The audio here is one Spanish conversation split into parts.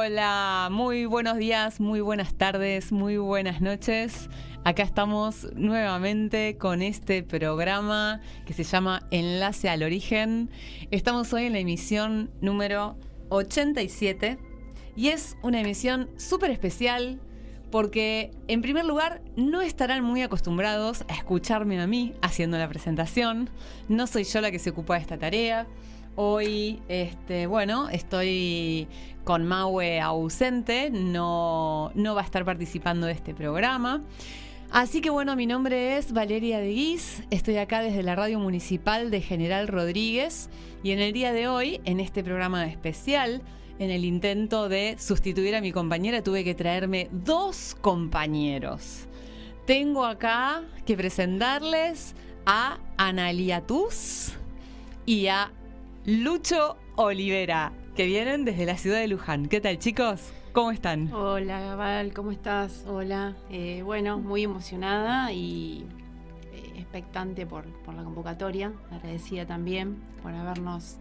Hola, muy buenos días, muy buenas tardes, muy buenas noches. Acá estamos nuevamente con este programa que se llama Enlace al Origen. Estamos hoy en la emisión número 87 y es una emisión súper especial porque, en primer lugar, no estarán muy acostumbrados a escucharme a mí haciendo la presentación. No soy yo la que se ocupa de esta tarea. Hoy, estoy con Maue ausente, no va a estar participando de este programa. Así que bueno, mi nombre es Valeria de Guis, estoy acá desde la Radio Municipal de General Rodríguez y en el día de hoy, en este programa especial, en el intento de sustituir a mi compañera, tuve que traerme 2 compañeros. Tengo acá que presentarles a Analía Tuz y a Lucho Olivera, que vienen desde la ciudad de Luján. ¿Qué tal, chicos? ¿Cómo están? Hola, Val, ¿cómo estás? Hola. Bueno, muy emocionada y expectante por la convocatoria. Agradecida también por habernos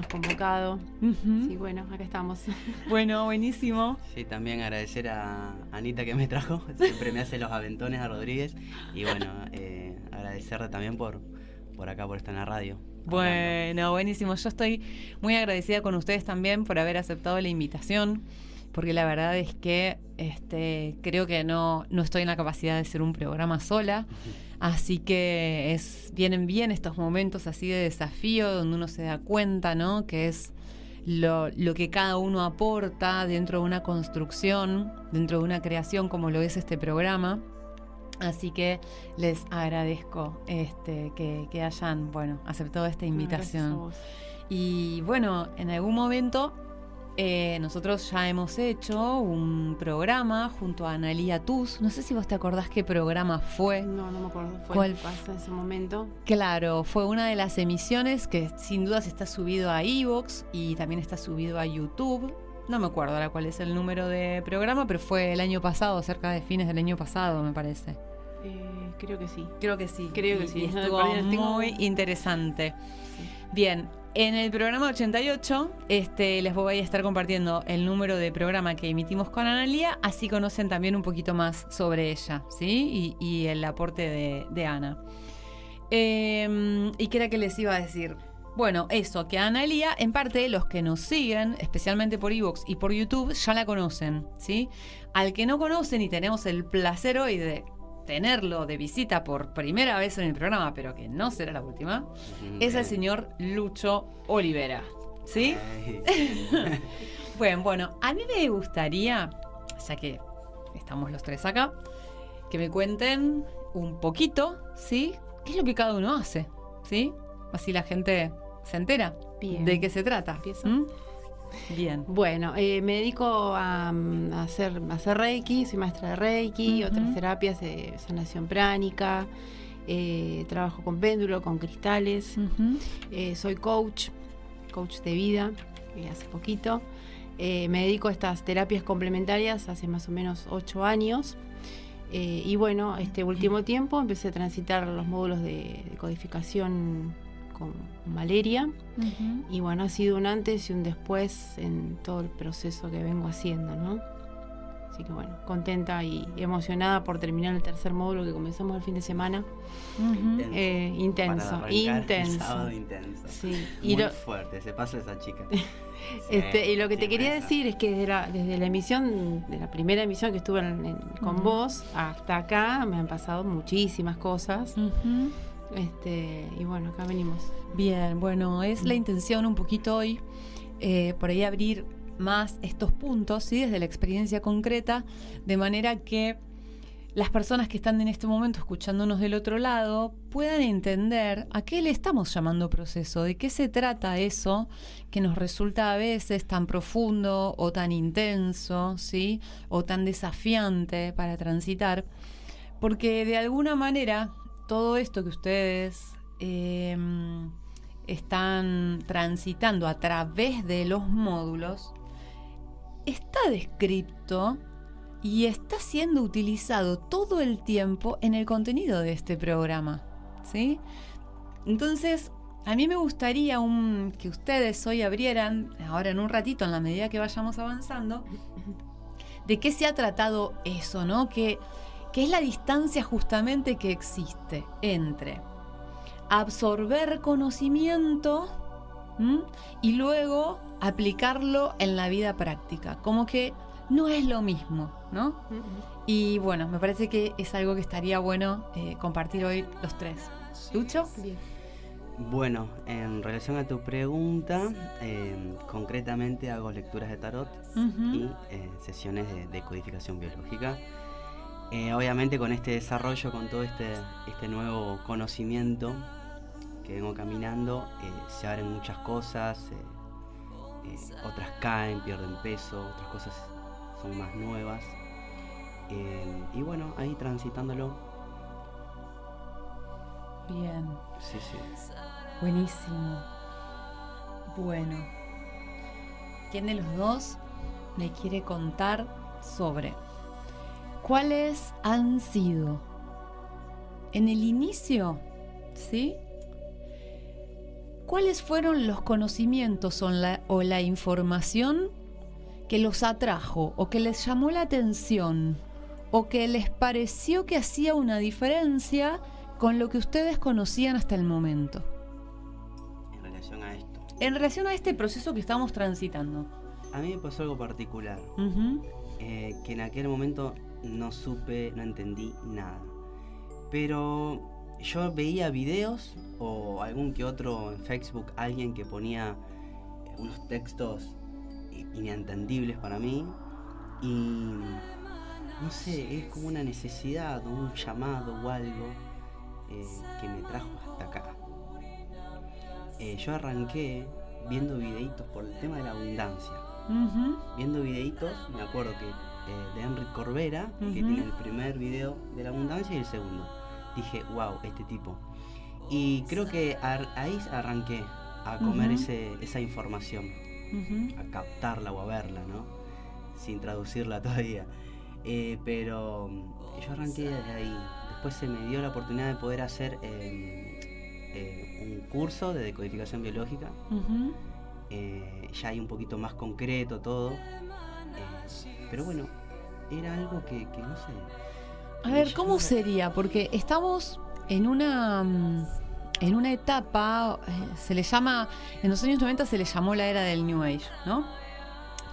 convocado. Uh-huh. Sí, bueno, acá estamos. Bueno, buenísimo. Sí, también agradecer a Anita que me trajo. Siempre me hace los aventones a Rodríguez. Y bueno, agradecerle también por acá, por estar en la radio. Bueno, buenísimo. Yo estoy muy agradecida con ustedes también por haber aceptado la invitación, porque la verdad es que creo que no estoy en la capacidad de hacer un programa sola, así que vienen bien estos momentos así de desafío donde uno se da cuenta, ¿no? Que es lo que cada uno aporta dentro de una construcción, dentro de una creación como lo es este programa. Así que les agradezco que hayan aceptado esta invitación. Gracias a vos. Y bueno, en algún momento nosotros ya hemos hecho un programa junto a Analía Tuz. No sé si vos te acordás qué programa fue. No me acuerdo. ¿Cuál pasa en ese momento? Claro, fue una de las emisiones que sin dudas está subido a iVoox y también está subido a YouTube. No me acuerdo ahora cuál es el número de programa, pero fue el año pasado, cerca de fines del año pasado, me parece. Creo que sí. Creo que sí. Sí. Y estuvo muy interesante. Sí. Bien, en el programa 88 les voy a estar compartiendo el número de programa que emitimos con Analía, así conocen también un poquito más sobre ella, ¿sí? Y el aporte de Ana. ¿Y qué era que les iba a decir? Bueno, eso, que Analía, en parte, los que nos siguen, especialmente por iVoox y por YouTube, ya la conocen, ¿sí? Al que no conocen y tenemos el placer hoy de tenerlo de visita por primera vez en el programa, pero que no será la última, es el señor Lucho Olivera, ¿sí? Bueno, a mí me gustaría, ya que estamos los tres acá, que me cuenten un poquito, ¿sí? ¿Qué es lo que cada uno hace? ¿Sí? Así la gente se entera. Bien. ¿De qué se trata? ¿Empiezo? Bien. Bueno, me dedico a hacer Reiki, soy maestra de Reiki, Uh-huh. Otras terapias de sanación pránica, trabajo con péndulo, con cristales, Uh-huh. soy coach de vida, hace poquito. Me dedico a estas terapias complementarias hace más o menos 8 años. Y bueno, este último tiempo empecé a transitar los módulos de codificación con Valeria. Uh-huh. Y bueno, ha sido un antes y un después en todo el proceso que vengo haciendo, ¿no? Así que bueno, contenta y emocionada por terminar el 3er módulo que comenzamos el fin de semana. Uh-huh. Intenso. El sábado intenso. Sí. Muy fuerte, se pasó esa chica. Y lo que te quería esa. decir es que desde la emisión, de la primera emisión que estuve con vos hasta acá, me han pasado muchísimas cosas. Uh-huh. Y bueno, acá venimos. Bien, bueno, es la intención un poquito hoy por ahí abrir más estos puntos, ¿sí? Desde la experiencia concreta, de manera que las personas que están en este momento escuchándonos del otro lado puedan entender a qué le estamos llamando proceso, de qué se trata eso que nos resulta a veces tan profundo o tan intenso, ¿sí? O tan desafiante para transitar, porque de alguna manera todo esto que ustedes están transitando a través de los módulos está descrito y está siendo utilizado todo el tiempo en el contenido de este programa, ¿sí? Entonces, A mí me gustaría que ustedes hoy abrieran, ahora en un ratito, en la medida que vayamos avanzando, de qué se ha tratado eso, ¿no? Que es la distancia justamente que existe entre absorber conocimiento y luego aplicarlo en la vida práctica. Como que no es lo mismo, ¿no? Y bueno, me parece que es algo que estaría bueno compartir hoy los tres. ¿Lucho? Bien. Bueno, en relación a tu pregunta, concretamente hago lecturas de tarot y sesiones de codificación biológica. Obviamente con este desarrollo, con todo este nuevo conocimiento que vengo caminando, se abren muchas cosas, otras caen, pierden peso, otras cosas son más nuevas. Y bueno, ahí transitándolo. Bien. Sí. Buenísimo. Bueno, ¿quién de los dos me quiere contar sobre cuáles han sido en el inicio, ¿sí? ¿Cuáles fueron los conocimientos o la información que los atrajo o que les llamó la atención o que les pareció que hacía una diferencia con lo que ustedes conocían hasta el momento? En relación a esto. En relación a este proceso que estamos transitando. A mí me pasó algo particular, que en aquel momento no entendí nada. Pero yo veía videos o algún que otro en Facebook, alguien que ponía unos textos inentendibles para mí y no sé, es como una necesidad o un llamado o algo que me trajo hasta acá. Yo arranqué viendo videitos por el tema de la abundancia. Viendo videitos, me acuerdo que de Enric Corbera, que tiene el primer video de la abundancia y el segundo. Dije, wow, este tipo. Y creo que ahí arranqué a comer esa información, a captarla o a verla, ¿no? Sin traducirla todavía. Pero yo arranqué desde ahí. Después se me dio la oportunidad de poder hacer un curso de decodificación biológica. Ya hay un poquito más concreto todo. Pero bueno, era algo que no sé. A ver, ¿cómo sería? Porque estamos en una etapa, se le llama, en los años 90 se le llamó la era del New Age, ¿no?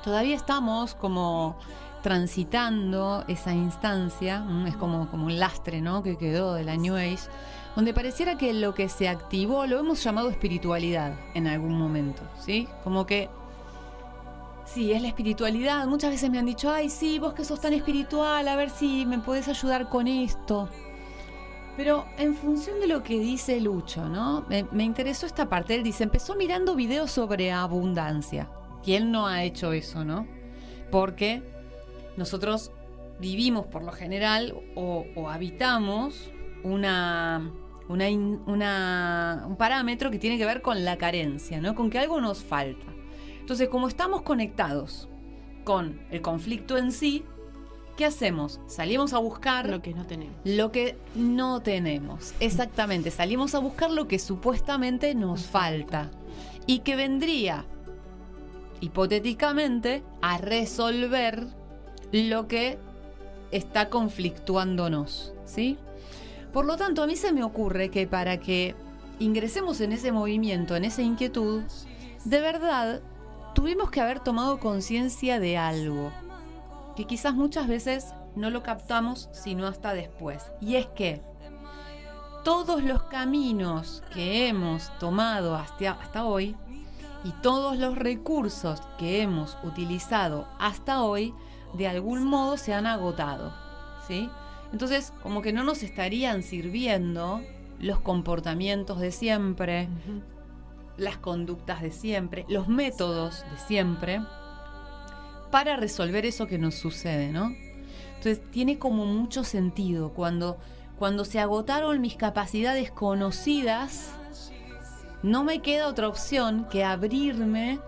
Todavía estamos como transitando esa instancia, es como un lastre, ¿no?, que quedó de la New Age, donde pareciera que lo que se activó lo hemos llamado espiritualidad en algún momento, ¿sí? Como que sí, es la espiritualidad. Muchas veces me han dicho, ay, sí, vos que sos tan espiritual, a ver si me podés ayudar con esto. Pero en función de lo que dice Lucho, ¿no? Me interesó esta parte. Él dice, empezó mirando videos sobre abundancia. ¿Quién no ha hecho eso, no? Porque nosotros vivimos por lo general o habitamos un parámetro que tiene que ver con la carencia, ¿no? Con que algo nos falta. Entonces, como estamos conectados con el conflicto en sí, ¿qué hacemos? Salimos a buscar lo que no tenemos. Lo que no tenemos, exactamente. Salimos a buscar lo que supuestamente nos falta y que vendría, hipotéticamente, a resolver lo que está conflictuándonos, ¿sí? Por lo tanto, a mí se me ocurre que para que ingresemos en ese movimiento, en esa inquietud, de verdad tuvimos que haber tomado conciencia de algo que quizás muchas veces no lo captamos sino hasta después. Y es que todos los caminos que hemos tomado hasta hoy y todos los recursos que hemos utilizado hasta hoy, de algún modo se han agotado, ¿sí? Entonces, como que no nos estarían sirviendo los comportamientos de siempre, las conductas de siempre, los métodos de siempre, para resolver eso que nos sucede, ¿no? Entonces tiene como mucho sentido cuando se agotaron mis capacidades conocidas, no me queda otra opción que abrirme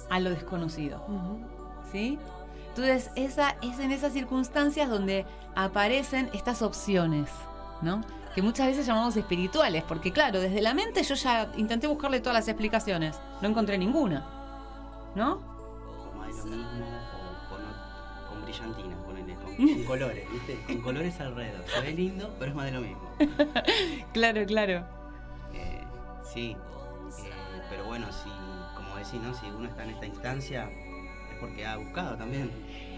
a lo desconocido, ¿sí? Entonces es en esas circunstancias donde aparecen estas opciones, ¿no? que muchas veces llamamos espirituales, porque claro, desde la mente yo ya intenté buscarle todas las explicaciones, no encontré ninguna, ¿no? Como es lo mismo, o con brillantina, ponele, con colores, ¿viste? Con colores alrededor. Se ve lindo, pero es más de lo mismo. Claro, claro. Sí, pero bueno, si, como decís, ¿no? Si uno está en esta instancia, es porque ha buscado también.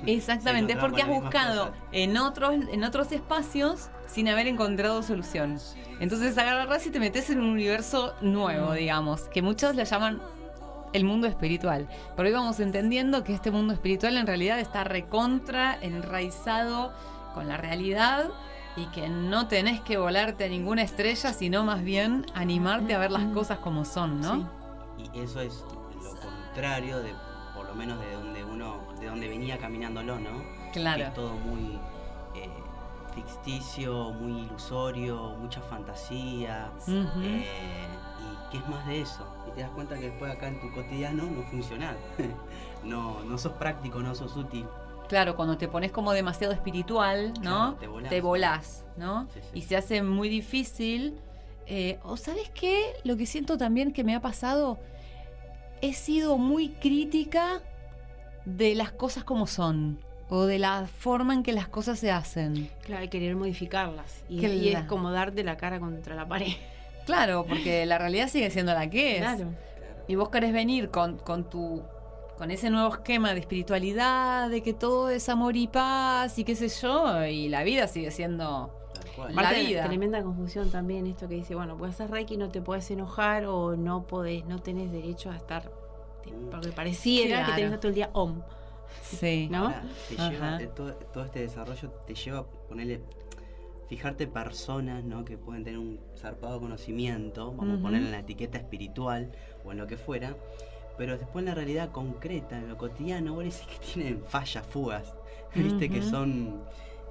Exactamente, es porque has buscado en otros espacios sin haber encontrado solución. Entonces agarrás y te metes en un universo nuevo, digamos, que muchos le llaman el mundo espiritual. Pero hoy vamos entendiendo que este mundo espiritual en realidad está recontra enraizado con la realidad y que no tenés que volarte a ninguna estrella, sino más bien animarte a ver las cosas como son, ¿no? Sí. Y eso es lo contrario de, por lo menos de donde venía caminándolo, ¿no? Claro. Que es todo muy ficticio, muy ilusorio, mucha fantasía, y que es más de eso. Y te das cuenta que después acá en tu cotidiano no funciona. no sos práctico, no sos útil. Claro, cuando te pones como demasiado espiritual, ¿no? Claro, te volás, ¿no? Sí. Y se hace muy difícil. ¿O sabes qué? Lo que siento también que me ha pasado, he sido muy crítica de las cosas como son, o de la forma en que las cosas se hacen. Claro, hay que querer modificarlas. Y es como darte la cara contra la pared. Claro, porque la realidad sigue siendo la que es. Claro. Y vos querés venir con ese nuevo esquema de espiritualidad, de que todo es amor y paz y qué sé yo, y la vida sigue siendo la vida. Tremenda confusión también esto que dice, bueno, puedes hacer Reiki, no te puedes enojar o no tenés derecho a estar, porque pareciera que tenés todo el día OM. Sí. ¿No? Ahora, te lleva, todo este desarrollo te lleva a fijarte personas, ¿no? Que pueden tener un zarpado conocimiento, vamos a poner en la etiqueta espiritual o en lo que fuera, pero después en la realidad concreta, en lo cotidiano, vos decís que tienen fallas, fugas, viste, que son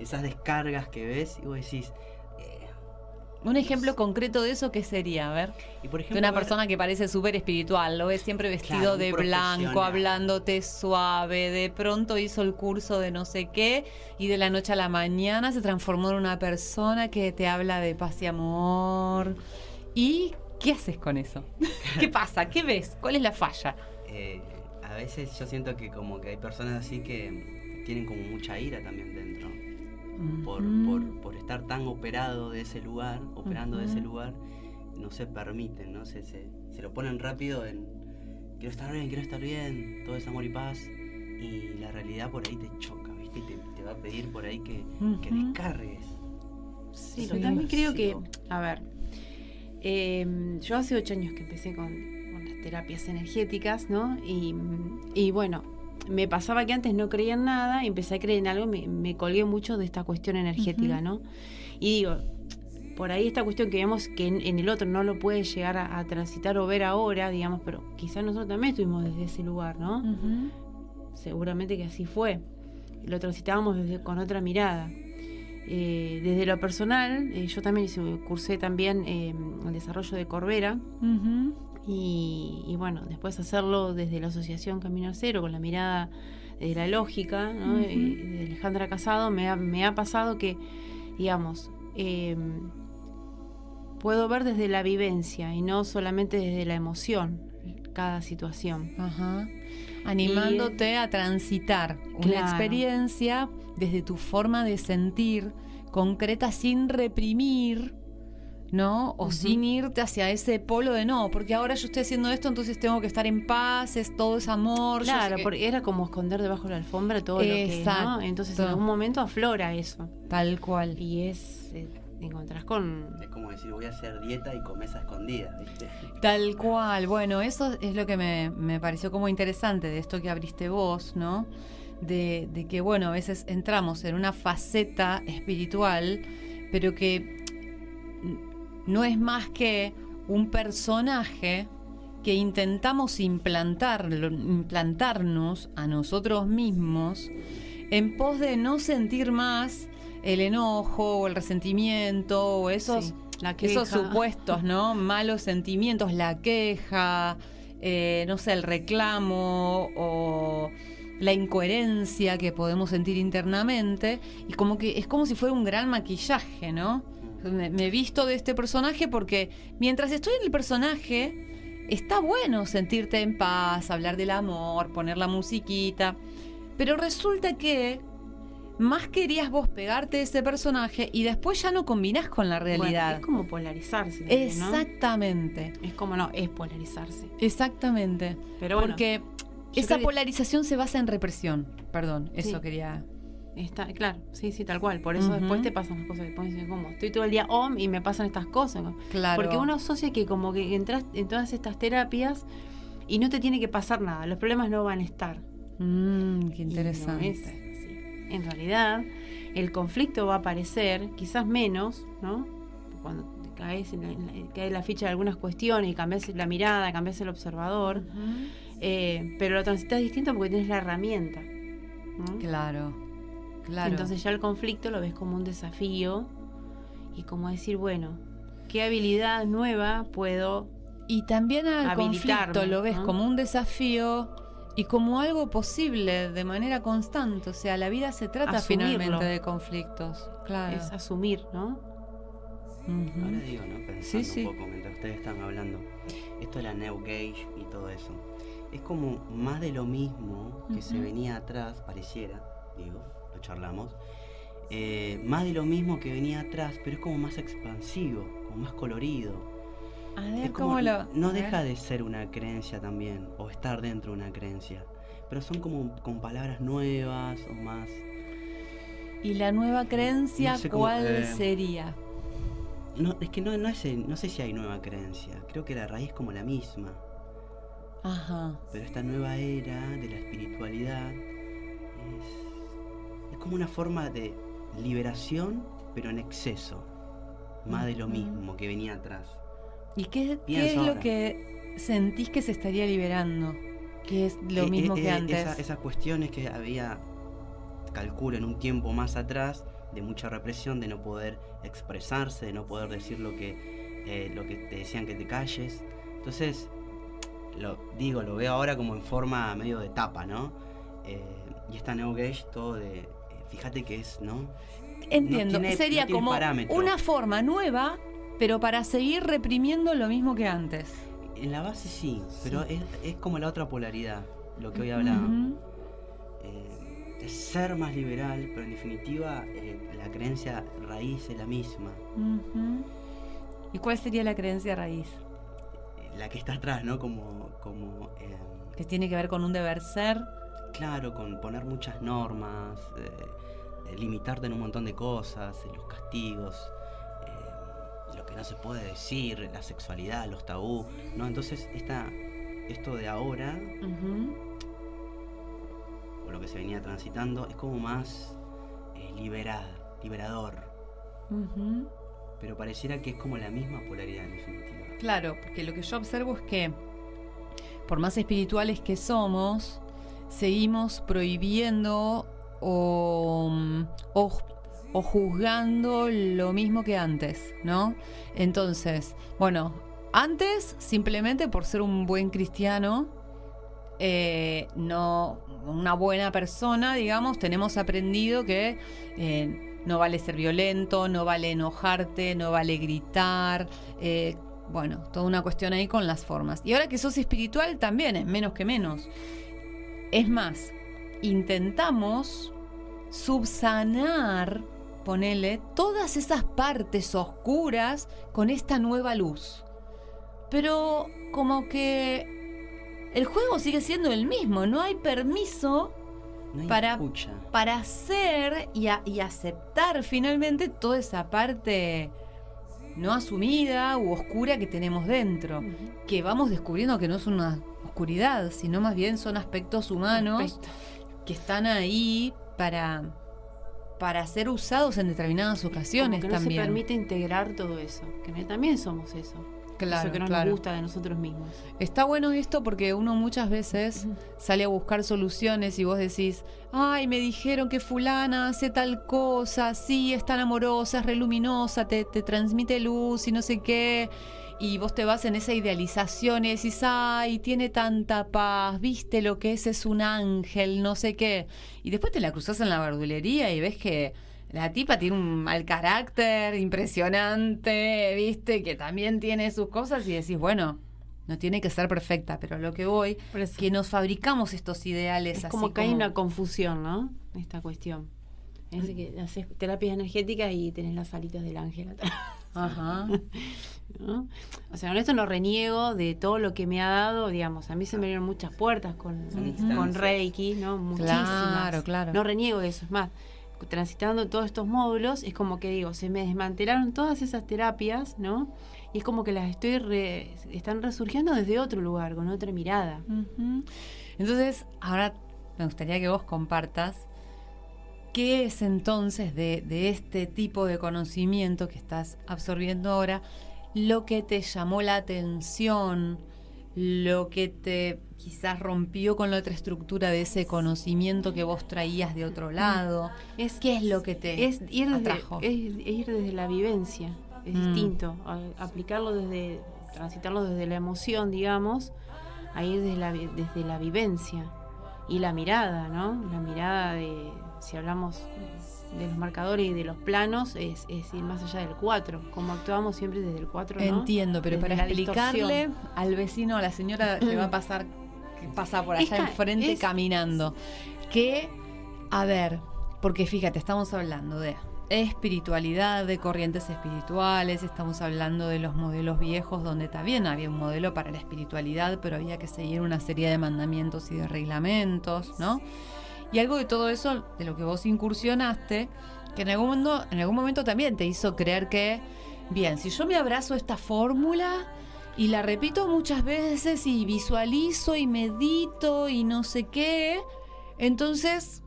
esas descargas que ves y vos decís... Un ejemplo concreto de eso, ¿qué sería? A ver, y por ejemplo, de una persona que parece súper espiritual, lo ves siempre vestido de blanco, hablándote suave, de pronto hizo el curso de no sé qué y de la noche a la mañana se transformó en una persona que te habla de paz y amor. ¿Y qué haces con eso? ¿Qué pasa? ¿Qué ves? ¿Cuál es la falla? A veces yo siento que como que hay personas así que tienen como mucha ira también dentro. Por estar tan operando de ese lugar, no se permiten, ¿no? Se lo ponen rápido en quiero estar bien, todo es amor y paz, y la realidad por ahí te choca, ¿viste? Y te va a pedir por ahí que descargues. Sí, yo también creo que, a ver, yo hace 8 años que empecé con las terapias energéticas, ¿no? Y bueno, me pasaba que antes no creía en nada y empecé a creer en algo, me colgué mucho de esta cuestión energética, ¿no? Y digo, por ahí esta cuestión que vemos que en el otro no lo puede llegar a transitar o ver ahora, digamos, pero quizás nosotros también estuvimos desde ese lugar, ¿no? Seguramente que así fue. Lo transitábamos con otra mirada. Desde lo personal, yo también cursé también el desarrollo de Corbera. Y bueno, después hacerlo desde la asociación Camino a Cero, con la mirada de la lógica, ¿no? De Alejandra Casado, me ha pasado que, digamos, puedo ver desde la vivencia y no solamente desde la emoción cada situación. Animándote a transitar una experiencia desde tu forma de sentir concreta, sin reprimir, ¿no? O sin irte hacia ese polo de no, porque ahora yo estoy haciendo esto, entonces tengo que estar en paz, todo es amor. Claro, porque era como esconder debajo de la alfombra todo lo que, ¿no? Entonces en algún momento aflora eso. Tal cual. Y te encontrás con... Es como decir, voy a hacer dieta y comes a escondidas, ¿viste? Tal cual. Bueno, eso es lo que me pareció como interesante de esto que abriste vos, ¿no? De que, bueno, a veces entramos en una faceta espiritual, pero que no es más que un personaje que intentamos implantarnos a nosotros mismos en pos de no sentir más el enojo o el resentimiento o esos supuestos, ¿no? Malos sentimientos, la queja, no sé, el reclamo o la incoherencia que podemos sentir internamente, y como que es como si fuera un gran maquillaje, ¿no? me visto de este personaje porque mientras estoy en el personaje, está bueno sentirte en paz, hablar del amor, poner la musiquita. Pero resulta que más querías vos pegarte de ese personaje y después ya no combinás con la realidad. Bueno, es como polarizarse, ¿no? Exactamente. Es como es polarizarse. Exactamente. Pero bueno, porque esa polarización se basa en represión. Perdón, eso sí. quería... Claro, sí, tal cual. Por eso después te pasan las cosas. Después dicen, ¿cómo? Estoy todo el día y me pasan estas cosas. Claro. Porque uno asocia que como que entras en todas estas terapias y no te tiene que pasar nada. Los problemas no van a estar. Qué interesante. Y no es así. En realidad, el conflicto va a aparecer, quizás menos, ¿no? Cuando te cae la ficha de algunas cuestiones y cambias la mirada, cambias el observador. Pero lo transitas distinto porque tienes la herramienta, ¿no? Claro. Entonces ya el conflicto lo ves como un desafío y como decir, bueno, ¿qué habilidad nueva puedo Y también al conflicto lo ves, ¿no?, como un desafío y como algo posible de manera constante. O sea, la vida se trata finalmente de conflictos. Claro. Es asumir, ¿no? Ahora digo, ¿no? Pensando un poco mientras ustedes están hablando, esto de la New Age y todo eso, es como más de lo mismo que se venía atrás, pareciera, digo, lo charlamos, más de lo mismo que venía atrás, pero es como más expansivo, como más colorido. A ver, es como, ¿cómo no deja de ser una creencia también, o estar dentro de una creencia, pero son como con palabras nuevas o más... ¿Y la nueva creencia no sé cuál sería? No, es que no sé si hay nueva creencia, creo que la raíz es como la misma. Ajá. Pero esta nueva era de la espiritualidad es como una forma de liberación, pero en exceso, más de lo mismo que venía atrás. ¿Y qué es lo que sentís que se estaría liberando? ¿Qué es lo mismo que antes? Esas cuestiones que había, calculo, en un tiempo más atrás, de mucha represión, de no poder expresarse, de no poder decir lo que te decían que te calles. Entonces, lo veo ahora como en forma medio de tapa, ¿no? Y esta New Age, todo de, fíjate que es, ¿no? Entiendo, sería como parámetro. Una forma nueva, pero para seguir reprimiendo lo mismo que antes. En la base sí, pero es como la otra polaridad, lo que hoy hablaba. Es ser más liberal, pero en definitiva la creencia raíz es la misma. ¿Y cuál sería la creencia raíz? La que está atrás, ¿no? Que tiene que ver con un deber ser. Claro, con poner muchas normas, limitarte en un montón de cosas, los castigos, lo que no se puede decir, la sexualidad, los tabú, ¿no? Entonces esto de ahora, o lo que se venía transitando, es como más liberador. Pero pareciera que es como la misma polaridad en definitiva. Claro, porque lo que yo observo es que, por más espirituales que somos, seguimos prohibiendo o juzgando lo mismo que antes, ¿no? Entonces, bueno, antes, simplemente por ser un buen cristiano, no una buena persona, digamos, tenemos aprendido que no vale ser violento, no vale enojarte, no vale gritar, bueno, toda una cuestión ahí con las formas. Y ahora que sos espiritual también, es menos que menos. Es más, intentamos subsanar, ponele, todas esas partes oscuras con esta nueva luz. Pero como que el juego sigue siendo el mismo, no hay permiso para hacer y aceptar finalmente toda esa parte no asumida u oscura que tenemos dentro, que vamos descubriendo que no es una oscuridad, sino más bien son aspectos humanos que están ahí para ser usados en determinadas ocasiones. Como que también no se permite integrar todo eso, que también somos eso. Claro, eso que no nos gusta de nosotros mismos. Está bueno esto porque uno muchas veces sale a buscar soluciones y vos decís, ay, me dijeron que fulana hace tal cosa, sí, es tan amorosa, es reluminosa, te transmite luz y no sé qué. Y vos te vas en esa idealización y decís, ay, tiene tanta paz, viste lo que es un ángel, no sé qué. Y después te la cruzás en la verdulería y ves que la tipa tiene un mal carácter impresionante, ¿viste? Que también tiene sus cosas y decís, bueno, no tiene que ser perfecta, pero a lo que voy, que nos fabricamos estos ideales. Es así como que hay una confusión, ¿no? Esta cuestión. Es que haces terapias energéticas y tenés las alitas del ángel atrás. Ajá. ¿No? O sea, con esto no reniego de todo lo que me ha dado, digamos, a mí se me abrieron muchas puertas con Reiki, ¿no? Muchísimas. Claro. No reniego de eso, es más, transitando todos estos módulos, es como que digo, se me desmantelaron todas esas terapias, ¿no? Y es como que las están resurgiendo desde otro lugar, con otra mirada. Uh-huh. Entonces, ahora me gustaría que vos compartas qué es entonces de este tipo de conocimiento que estás absorbiendo ahora, lo que te llamó la atención, lo que te quizás rompió con la otra estructura de ese conocimiento que vos traías de otro lado. ¿Qué es lo que te atrajo? Es ir desde la vivencia, es distinto. Aplicarlo transitarlo desde la emoción, digamos, a ir desde la vivencia. Y la mirada, ¿no? La mirada si hablamos de los marcadores y de los planos, es ir más allá del 4, como actuamos siempre desde el 4, ¿no? Entiendo, pero desde para explicarle al vecino, a la señora que va a pasar, que pasa por allá enfrente caminando, que, a ver, porque fíjate, estamos hablando de espiritualidad, de corrientes espirituales, estamos hablando de los modelos viejos donde también había un modelo para la espiritualidad, pero había que seguir una serie de mandamientos y de reglamentos, ¿no? Y algo de todo eso, de lo que vos incursionaste, que en algún momento también te hizo creer que, bien, si yo me abrazo a esta fórmula y la repito muchas veces y visualizo y medito y no sé qué, entonces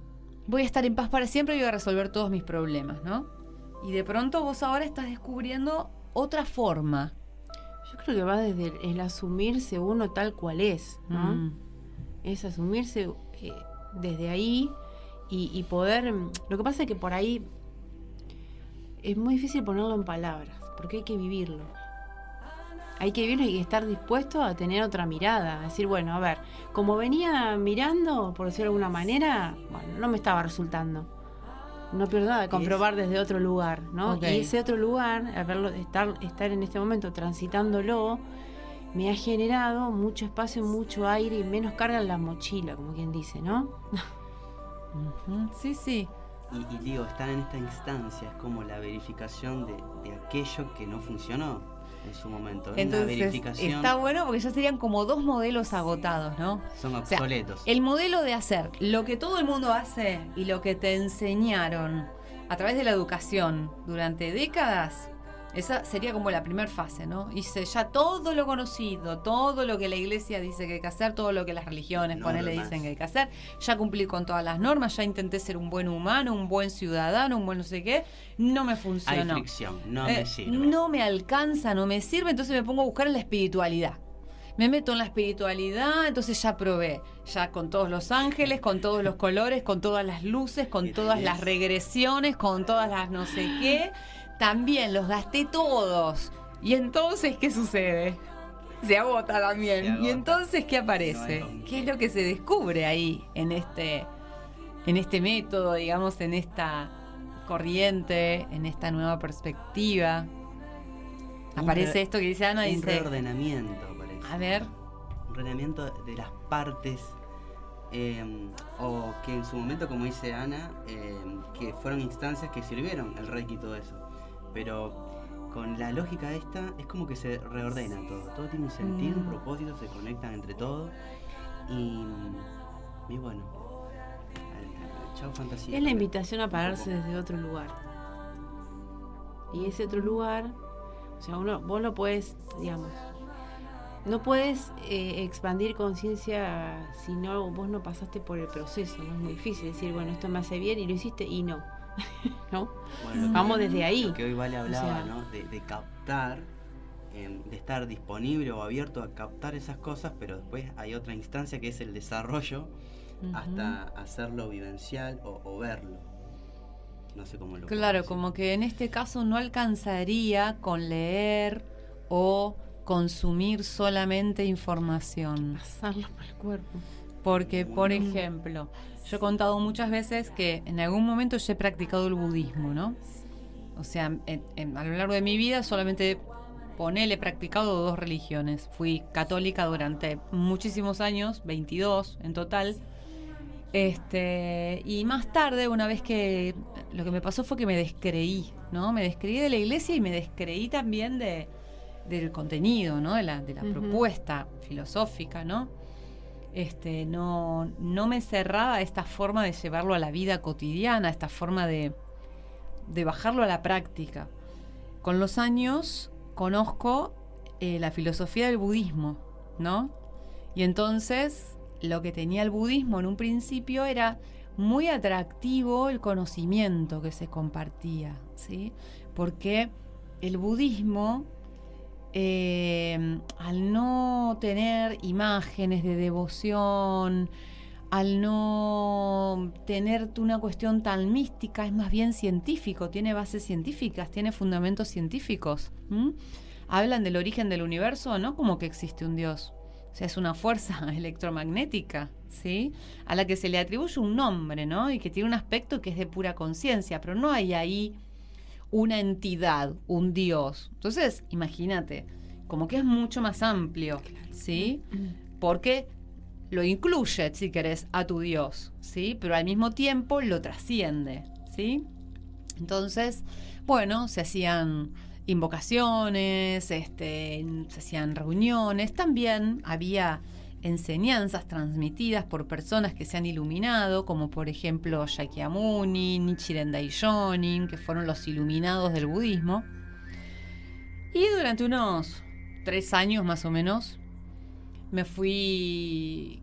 voy a estar en paz para siempre y voy a resolver todos mis problemas, ¿no? Y de pronto vos ahora estás descubriendo otra forma. Yo creo que va desde el asumirse uno tal cual es, ¿no? Es asumirse desde ahí y poder... Lo que pasa es que por ahí es muy difícil ponerlo en palabras, porque hay que vivirlo. Hay que vivirlo y estar dispuesto a tener otra mirada. A decir, bueno, a ver, como venía mirando, por decirlo de alguna manera, bueno, no me estaba resultando. No pierdo nada de comprobar desde otro lugar, ¿no? Okay. Y ese otro lugar, estar en este momento transitándolo, me ha generado mucho espacio, mucho aire y menos carga en la mochila, como quien dice, ¿no? Sí, sí. Y digo, estar en esta instancia es como la verificación de aquello que no funcionó en su momento. Entonces, una verificación. Está bueno porque ya serían como dos modelos agotados, ¿no? Son obsoletos. O sea, el modelo de hacer lo que todo el mundo hace y lo que te enseñaron a través de la educación durante décadas, esa sería como la primera fase, ¿no? Hice ya todo lo conocido, todo lo que la iglesia dice que hay que hacer, todo lo que las religiones dicen que hay que hacer, ya cumplí con todas las normas, ya intenté ser un buen humano, un buen ciudadano, un buen no sé qué, no me funcionó. Hay fricción, no me sirve. No me alcanza, no me sirve, entonces me pongo a buscar en la espiritualidad. Me meto en la espiritualidad, entonces ya probé, ya con todos los ángeles, con todos los colores, con todas las luces, con todas las regresiones, con todas las no sé qué. También los gasté todos. Y entonces, ¿qué sucede? Se agota también. Se agota. Y entonces, ¿qué aparece? ¿Qué es lo que se descubre ahí en este método, digamos, en esta corriente, en esta nueva perspectiva? Aparece esto que dice Ana, un reordenamiento, parece. A ver. Un reordenamiento de las partes. O que en su momento, como dice Ana, que fueron instancias que sirvieron el Reiki y todo eso. Pero con la lógica esta es como que se reordena todo tiene un sentido, un propósito, se conectan entre todos y bueno, chao fantasía. Es la invitación a pararse desde otro lugar, y ese otro lugar, o sea, vos no puedes, digamos, no puedes expandir conciencia si vos no pasaste por el proceso, ¿no? Es muy difícil decir, bueno, esto me hace bien y lo hiciste y no. ¿No? Bueno, vamos desde ahí. Lo que hoy Vale hablaba, ¿no? De captar, de estar disponible o abierto a captar esas cosas, pero después hay otra instancia que es el desarrollo hasta hacerlo vivencial o verlo. No sé cómo lo Claro, como que en este caso no alcanzaría con leer o consumir solamente información. Pasarlo por el cuerpo. Porque, por ejemplo, yo he contado muchas veces que en algún momento yo he practicado el budismo, ¿no? O sea, a lo largo de mi vida solamente he practicado 2 religiones. Fui católica durante muchísimos años, 22 en total. Y más tarde, una vez que lo que me pasó fue que me descreí, ¿no? Me descreí de la iglesia y me descreí también del contenido, ¿no? De la propuesta filosófica, ¿no? No me cerraba a esta forma de llevarlo a la vida cotidiana, esta forma de bajarlo a la práctica. Con los años conozco la filosofía del budismo, ¿no? Y entonces lo que tenía el budismo en un principio era muy atractivo el conocimiento que se compartía, ¿sí? Porque el budismo, al no tener imágenes de devoción, al no tener una cuestión tan mística, es más bien científico, tiene bases científicas, tiene fundamentos científicos. Hablan del origen del universo, no como que existe un Dios. O sea, es una fuerza electromagnética, ¿sí? A la que se le atribuye un nombre, ¿no? Y que tiene un aspecto que es de pura conciencia, pero no hay ahí una entidad, un Dios. Entonces, imagínate, como que es mucho más amplio, ¿sí? Porque lo incluye, si querés, a tu Dios, ¿sí? Pero al mismo tiempo lo trasciende, ¿sí? Entonces, bueno, se hacían invocaciones, se hacían reuniones, también había enseñanzas transmitidas por personas que se han iluminado, como por ejemplo Shakyamuni, Nichiren Daishonin, que fueron los iluminados del budismo. Y durante unos 3 años más o menos me fui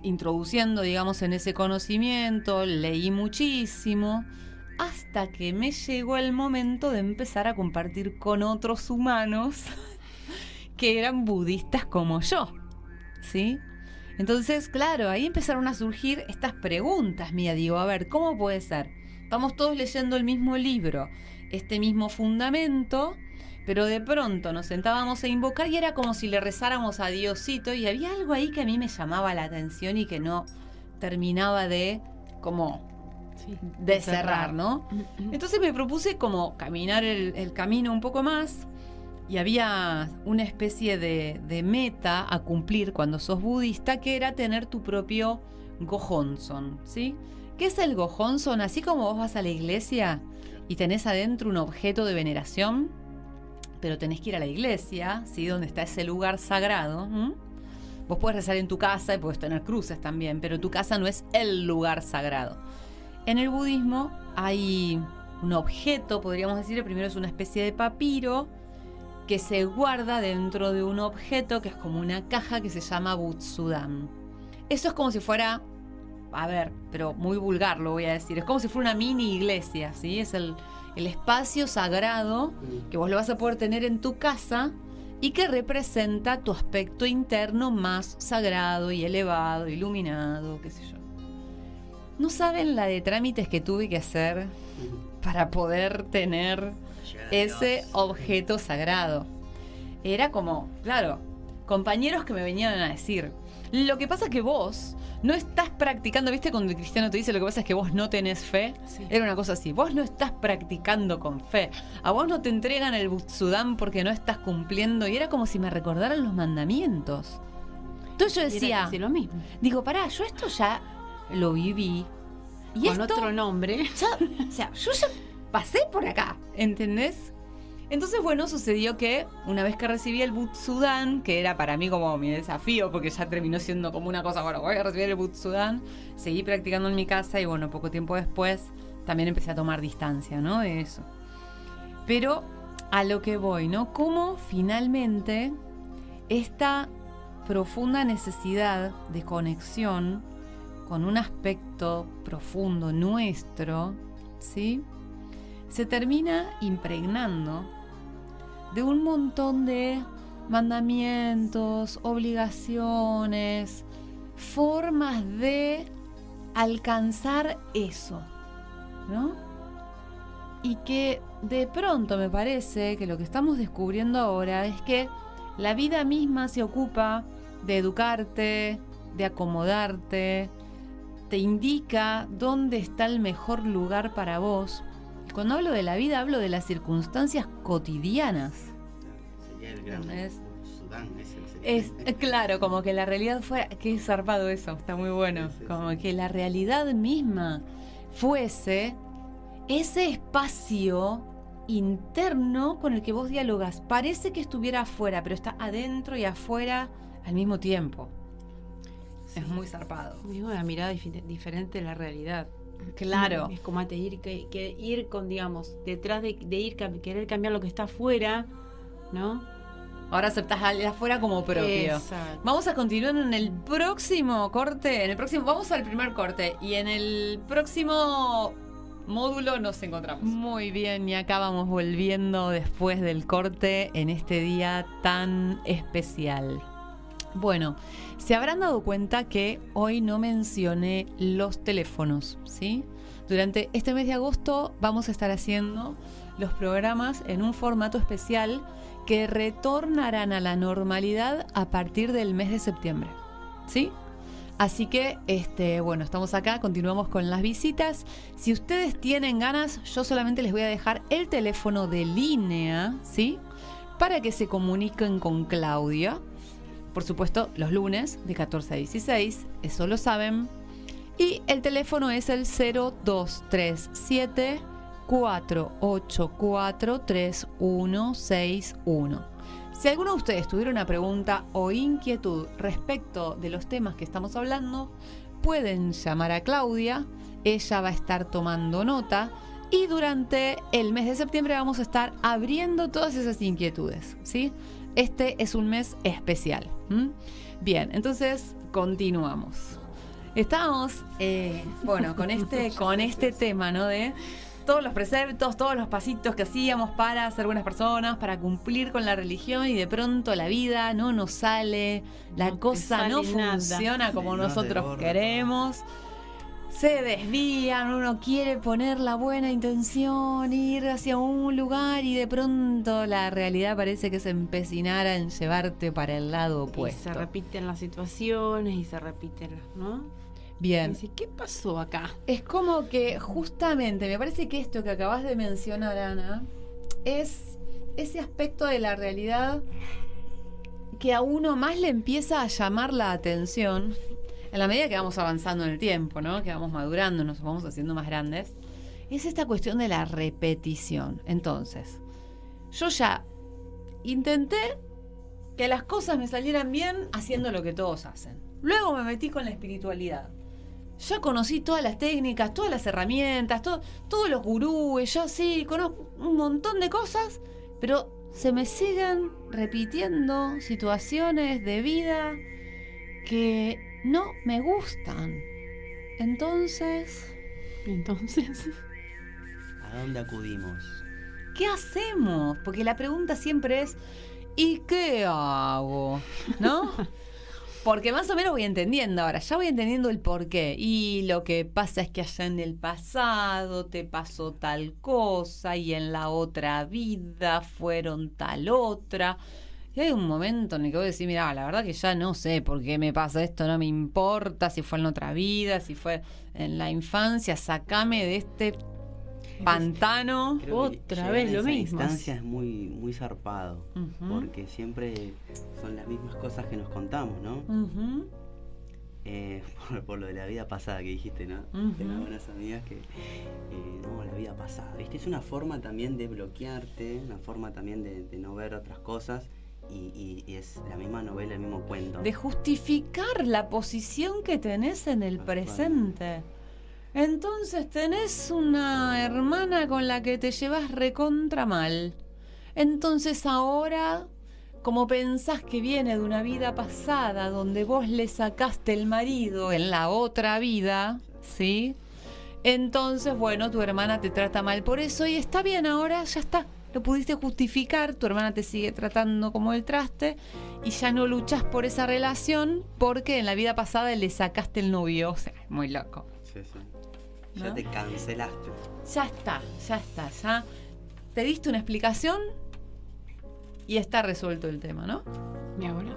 introduciendo, digamos, en ese conocimiento, leí muchísimo, hasta que me llegó el momento de empezar a compartir con otros humanos que eran budistas como yo, ¿sí? Entonces, claro, ahí empezaron a surgir estas preguntas mías. Digo, a ver, ¿cómo puede ser? Estamos todos leyendo el mismo libro, este mismo fundamento, pero de pronto nos sentábamos a invocar y era como si le rezáramos a Diosito, y había algo ahí que a mí me llamaba la atención y que no terminaba de cerrar, ¿no? Entonces me propuse como caminar el camino un poco más, y había una especie de meta a cumplir cuando sos budista, que era tener tu propio Gohonzon, ¿sí? ¿Qué es el Gohonzon? Así como vos vas a la iglesia y tenés adentro un objeto de veneración, pero tenés que ir a la iglesia, ¿sí? Donde está ese lugar sagrado. Vos podés rezar en tu casa y podés tener cruces también, pero tu casa no es el lugar sagrado. En el budismo hay un objeto, podríamos decir, primero es una especie de papiro que se guarda dentro de un objeto que es como una caja que se llama Butsudan. Eso es como si fuera, a ver, pero muy vulgar lo voy a decir, es como si fuera una mini iglesia, ¿sí? Es el espacio sagrado que vos lo vas a poder tener en tu casa y que representa tu aspecto interno más sagrado y elevado, iluminado, qué sé yo. No saben la de trámites que tuve que hacer para poder tener ese objeto sagrado. Era como, claro, compañeros que me venían a decir, lo que pasa es que vos no estás practicando, ¿viste? Cuando el cristiano te dice lo que pasa es que vos no tenés fe. Sí. Era una cosa así, vos no estás practicando con fe. A vos no te entregan el Butsudan porque no estás cumpliendo. Y era como si me recordaran los mandamientos. Entonces yo decía, lo mismo. Digo, pará, yo esto ya lo viví. Y con esto, otro nombre. O sea, yo ya pasé por acá, ¿entendés? Entonces, bueno, sucedió que una vez que recibí el Butsudan, que era para mí como mi desafío, porque ya terminó siendo como una cosa, bueno, voy a recibir el Butsudan, seguí practicando en mi casa y bueno, poco tiempo después también empecé a tomar distancia, ¿no? De eso. Pero a lo que voy, ¿no? Cómo finalmente esta profunda necesidad de conexión con un aspecto profundo nuestro, ¿sí? Se termina impregnando de un montón de mandamientos, obligaciones, formas de alcanzar eso, ¿no? Y que de pronto me parece que lo que estamos descubriendo ahora es que la vida misma se ocupa de educarte, de acomodarte, te indica dónde está el mejor lugar para vos. Cuando hablo de la vida, hablo de las circunstancias cotidianas. Sería el gran Sudán, es claro, como que la realidad fuera... Qué zarpado eso, está muy bueno. Sí. Como que la realidad misma fuese ese espacio interno con el que vos dialogas. Parece que estuviera afuera, pero está adentro y afuera al mismo tiempo. Sí. Es muy zarpado. Es una mirada diferente de la realidad. Claro. Es como ir con, digamos, detrás de querer cambiar lo que está afuera, ¿no? Ahora aceptás al de afuera como propio. Exacto. Vamos a continuar en el próximo corte. Vamos al primer corte. Y en el próximo módulo nos encontramos. Muy bien, y acá vamos volviendo después del corte en este día tan especial. Bueno, se habrán dado cuenta que hoy no mencioné los teléfonos, ¿sí? Durante este mes de agosto vamos a estar haciendo los programas en un formato especial que retornarán a la normalidad a partir del mes de septiembre, ¿sí? Así que, bueno, estamos acá, continuamos con las visitas. Si ustedes tienen ganas, yo solamente les voy a dejar el teléfono de línea, ¿sí? Para que se comuniquen con Claudia. Por supuesto, los lunes de 14 a 16, eso lo saben. Y el teléfono es el 0237 484 3161. Si alguno de ustedes tuviera una pregunta o inquietud respecto de los temas que estamos hablando, pueden llamar a Claudia. Ella va a estar tomando nota y durante el mes de septiembre vamos a estar abriendo todas esas inquietudes, ¿sí? Este es un mes especial. Bien, entonces continuamos. Estábamos, con este tema, ¿no? De todos los preceptos, todos los pasitos que hacíamos para ser buenas personas, para cumplir con la religión, y de pronto la vida no nos sale, la cosa no funciona como nosotros queremos. Se desvían, uno quiere poner la buena intención, ir hacia un lugar y de pronto la realidad parece que se empecinara en llevarte para el lado opuesto. Y se repiten las situaciones y se repiten, ¿no? Bien. Y dice, ¿qué pasó acá? Es como que justamente me parece que esto que acabas de mencionar, Ana, es ese aspecto de la realidad que a uno más le empieza a llamar la atención en la medida que vamos avanzando en el tiempo, ¿no? Que vamos madurando, nos vamos haciendo más grandes. Es esta cuestión de la repetición. Entonces, yo ya intenté que las cosas me salieran bien haciendo lo que todos hacen. Luego me metí con la espiritualidad. Ya conocí todas las técnicas, todas las herramientas, todos los gurúes. Yo sí conozco un montón de cosas, pero se me siguen repitiendo situaciones de vida que no me gustan. Entonces, ¿a dónde acudimos? ¿qué hacemos? Porque la pregunta siempre es, ¿y qué hago? ¿No? Porque más o menos voy entendiendo ahora, ya voy entendiendo el porqué. Y lo que pasa es que allá en el pasado te pasó tal cosa y en la otra vida fueron tal otra. Y hay un momento en el que voy a decir, mira, la verdad que ya no sé por qué me pasa esto, no me importa si fue en otra vida, si fue en la infancia, sacame de este pantano. Creo que Otra llegar vez a lo esa mismo. instancia es muy, muy zarpado, porque siempre son las mismas cosas que nos contamos, ¿no? Por lo de la vida pasada que dijiste, ¿no? Tengo buenas amigas que, no, la vida pasada, ¿viste? Es una forma también de bloquearte, una forma también de no ver otras cosas. Y es la misma novela, el mismo cuento. De justificar la posición que tenés en el presente. Entonces tenés una hermana con la que te llevas recontra mal. Entonces ahora, como pensás que viene de una vida pasada donde vos le sacaste el marido en la otra vida, ¿sí? Entonces, bueno, tu hermana te trata mal por eso y está bien ahora, ya está. Lo pudiste justificar, tu hermana te sigue tratando como el traste y ya no luchás por esa relación porque en la vida pasada le sacaste el novio. O sea, muy loco. Sí. ¿No? Ya te cancelaste. Ya está. Ya te diste una explicación y está resuelto el tema, ¿no? ¿Y ahora?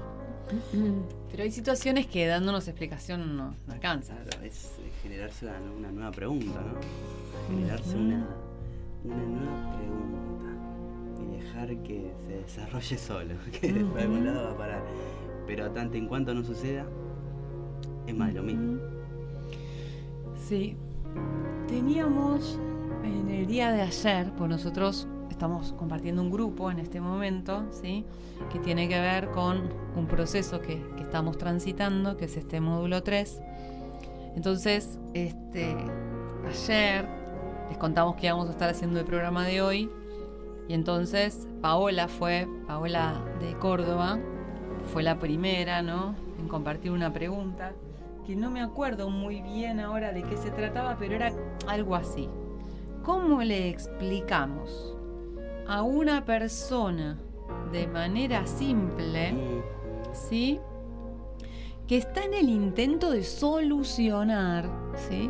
Pero hay situaciones que dándonos explicación no alcanza. Claro, es generarse una nueva pregunta, ¿no? Generarse una nueva pregunta y dejar que se desarrolle solo, que de algún lado va a parar. Pero tanto en cuanto no suceda, es más de lo mismo. Sí. Teníamos en el día de ayer, pues nosotros estamos compartiendo un grupo en este momento, ¿sí? Que tiene que ver con un proceso que estamos transitando, que es este módulo 3. Entonces, ayer les contamos que íbamos a estar haciendo el programa de hoy, y entonces Paola de Córdoba, fue la primera, ¿no?, en compartir una pregunta que no me acuerdo muy bien ahora de qué se trataba, pero era algo así. ¿Cómo le explicamos a una persona de manera simple, ¿sí?, que está en el intento de solucionar, ¿sí?,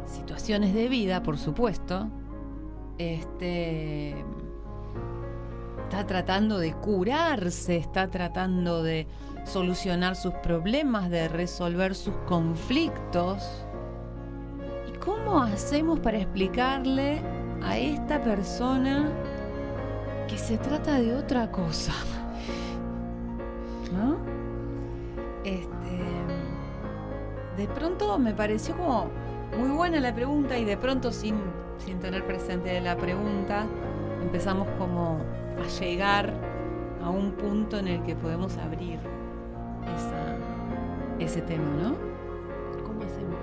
situaciones de vida, por supuesto, está tratando de curarse, está tratando de solucionar sus problemas, de resolver sus conflictos? ¿Y cómo hacemos para explicarle a esta persona que se trata de otra cosa? ¿No? De pronto me pareció como muy buena la pregunta, y de pronto sin tener presente la pregunta empezamos como a llegar a un punto en el que podemos abrir ese tema, ¿no? ¿Cómo hacemos?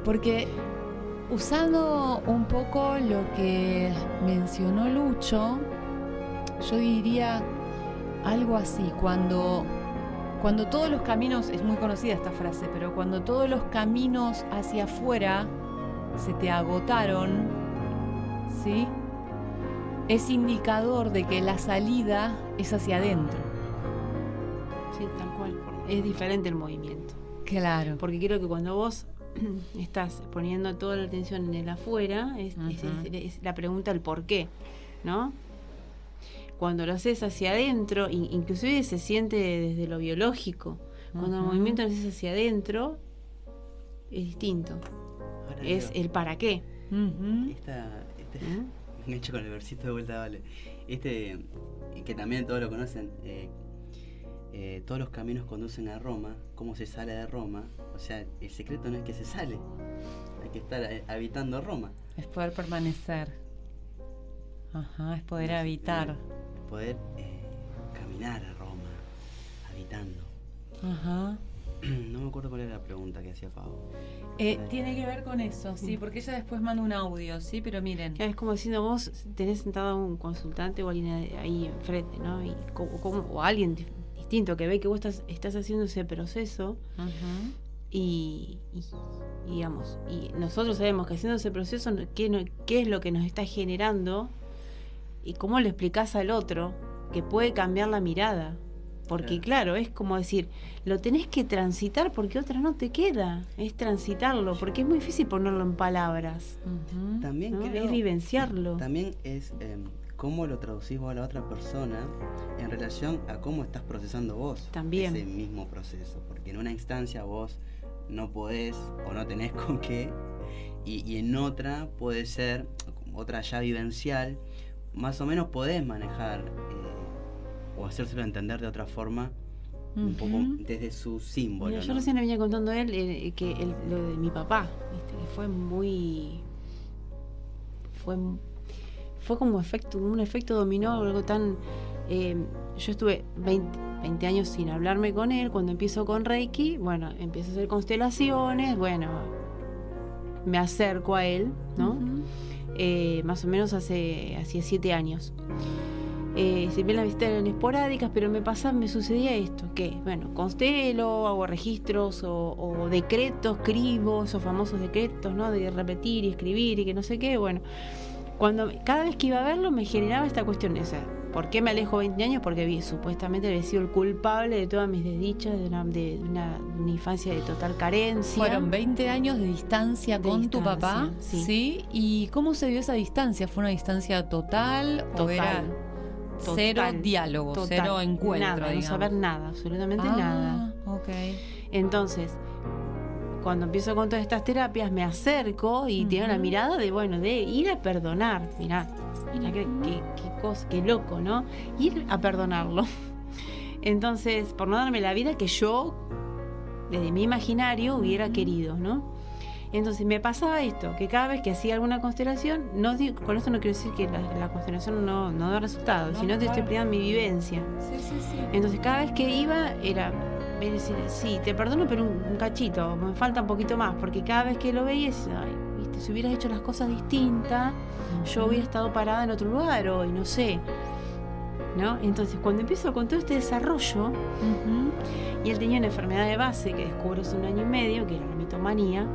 Porque usando un poco lo que mencionó Lucho, yo diría algo así: cuando todos los caminos, es muy conocida esta frase, pero cuando todos los caminos hacia afuera se te agotaron, ¿sí?, es indicador de que la salida es hacia adentro. Sí, tal cual. Es diferente el movimiento. Claro. Porque creo que cuando vos estás poniendo toda la atención en el afuera, es la pregunta del por qué, ¿no? Cuando lo haces hacia adentro, inclusive se siente desde lo biológico. Cuando el movimiento lo haces hacia adentro, es distinto. Ahora es el para qué. Me echo con el versito de vuelta, vale. Que también todos lo conocen. Todos los caminos conducen a Roma. ¿Cómo se sale de Roma? O sea, el secreto no es que se sale, hay que estar habitando Roma. Es poder permanecer. Es poder habitar. Poder caminar a Roma, habitando. No me acuerdo cuál era la pregunta que hacía Pau. Tiene que ver con eso, sí, porque ella después manda un audio, sí, pero miren. Es como diciendo, vos tenés sentado a un consultante o alguien ahí enfrente, ¿no? Y o alguien distinto que ve que vos estás haciendo ese proceso. Y digamos, y nosotros sabemos que haciendo ese proceso, qué es lo que nos está generando y cómo le explicás al otro que puede cambiar la mirada. Porque claro, es como decir, lo tenés que transitar porque otra no te queda. Es transitarlo, porque es muy difícil ponerlo en palabras. También ¿no? creo, es vivenciarlo. También es cómo lo traducís vos a la otra persona en relación a cómo estás procesando vos también ese mismo proceso. Porque en una instancia vos no podés o no tenés con qué, y en otra puede ser, otra ya vivencial, más o menos podés manejar o hacérselo entender de otra forma, un poco desde su símbolo. Mira, yo recién le venía contando a él lo de mi papá, ¿viste? Que fue como un efecto dominó, algo tan... yo estuve 20 años sin hablarme con él. Cuando empiezo con Reiki, bueno, empiezo a hacer constelaciones, bueno, me acerco a él, ¿no? Más o menos hacía 7 años. Si bien las visitas eran esporádicas, pero me sucedía esto, que, bueno, constelo, hago registros o decretos, escribo esos famosos decretos, ¿no? De repetir y escribir y que no sé qué, bueno. Cada vez que iba a verlo me generaba esta cuestión, o sea, ¿por qué me alejo 20 años? Porque supuestamente había sido el culpable de todas mis desdichas, de una infancia de total carencia. Fueron 20 años de distancia con tu papá, sí. ¿Y cómo se dio esa distancia? ¿Fue una distancia total. O era Total, cero diálogo, total, cero encuentro, nada, digamos. no saber nada, absolutamente nada. Ok. Entonces, cuando empiezo con todas estas terapias, me acerco y tengo la mirada de ir a perdonar. Mirá qué cosa, qué loco, ¿no? Ir a perdonarlo. Entonces, por no darme la vida que yo, desde mi imaginario, hubiera querido, ¿no? Entonces me pasaba esto, que cada vez que hacía alguna constelación, con esto no quiero decir que la constelación no da resultados, sino que estoy explicando mi vivencia. Sí. Entonces cada vez que iba era decir, sí, te perdono, pero un cachito, me falta un poquito más, porque cada vez que lo veías, ¿viste? Si hubieras hecho las cosas distintas, yo hubiera estado parada en otro lugar hoy, no sé, ¿no? Entonces cuando empiezo con todo este desarrollo, y él tenía una enfermedad de base que descubro hace 1 año y medio, que era la mitomanía.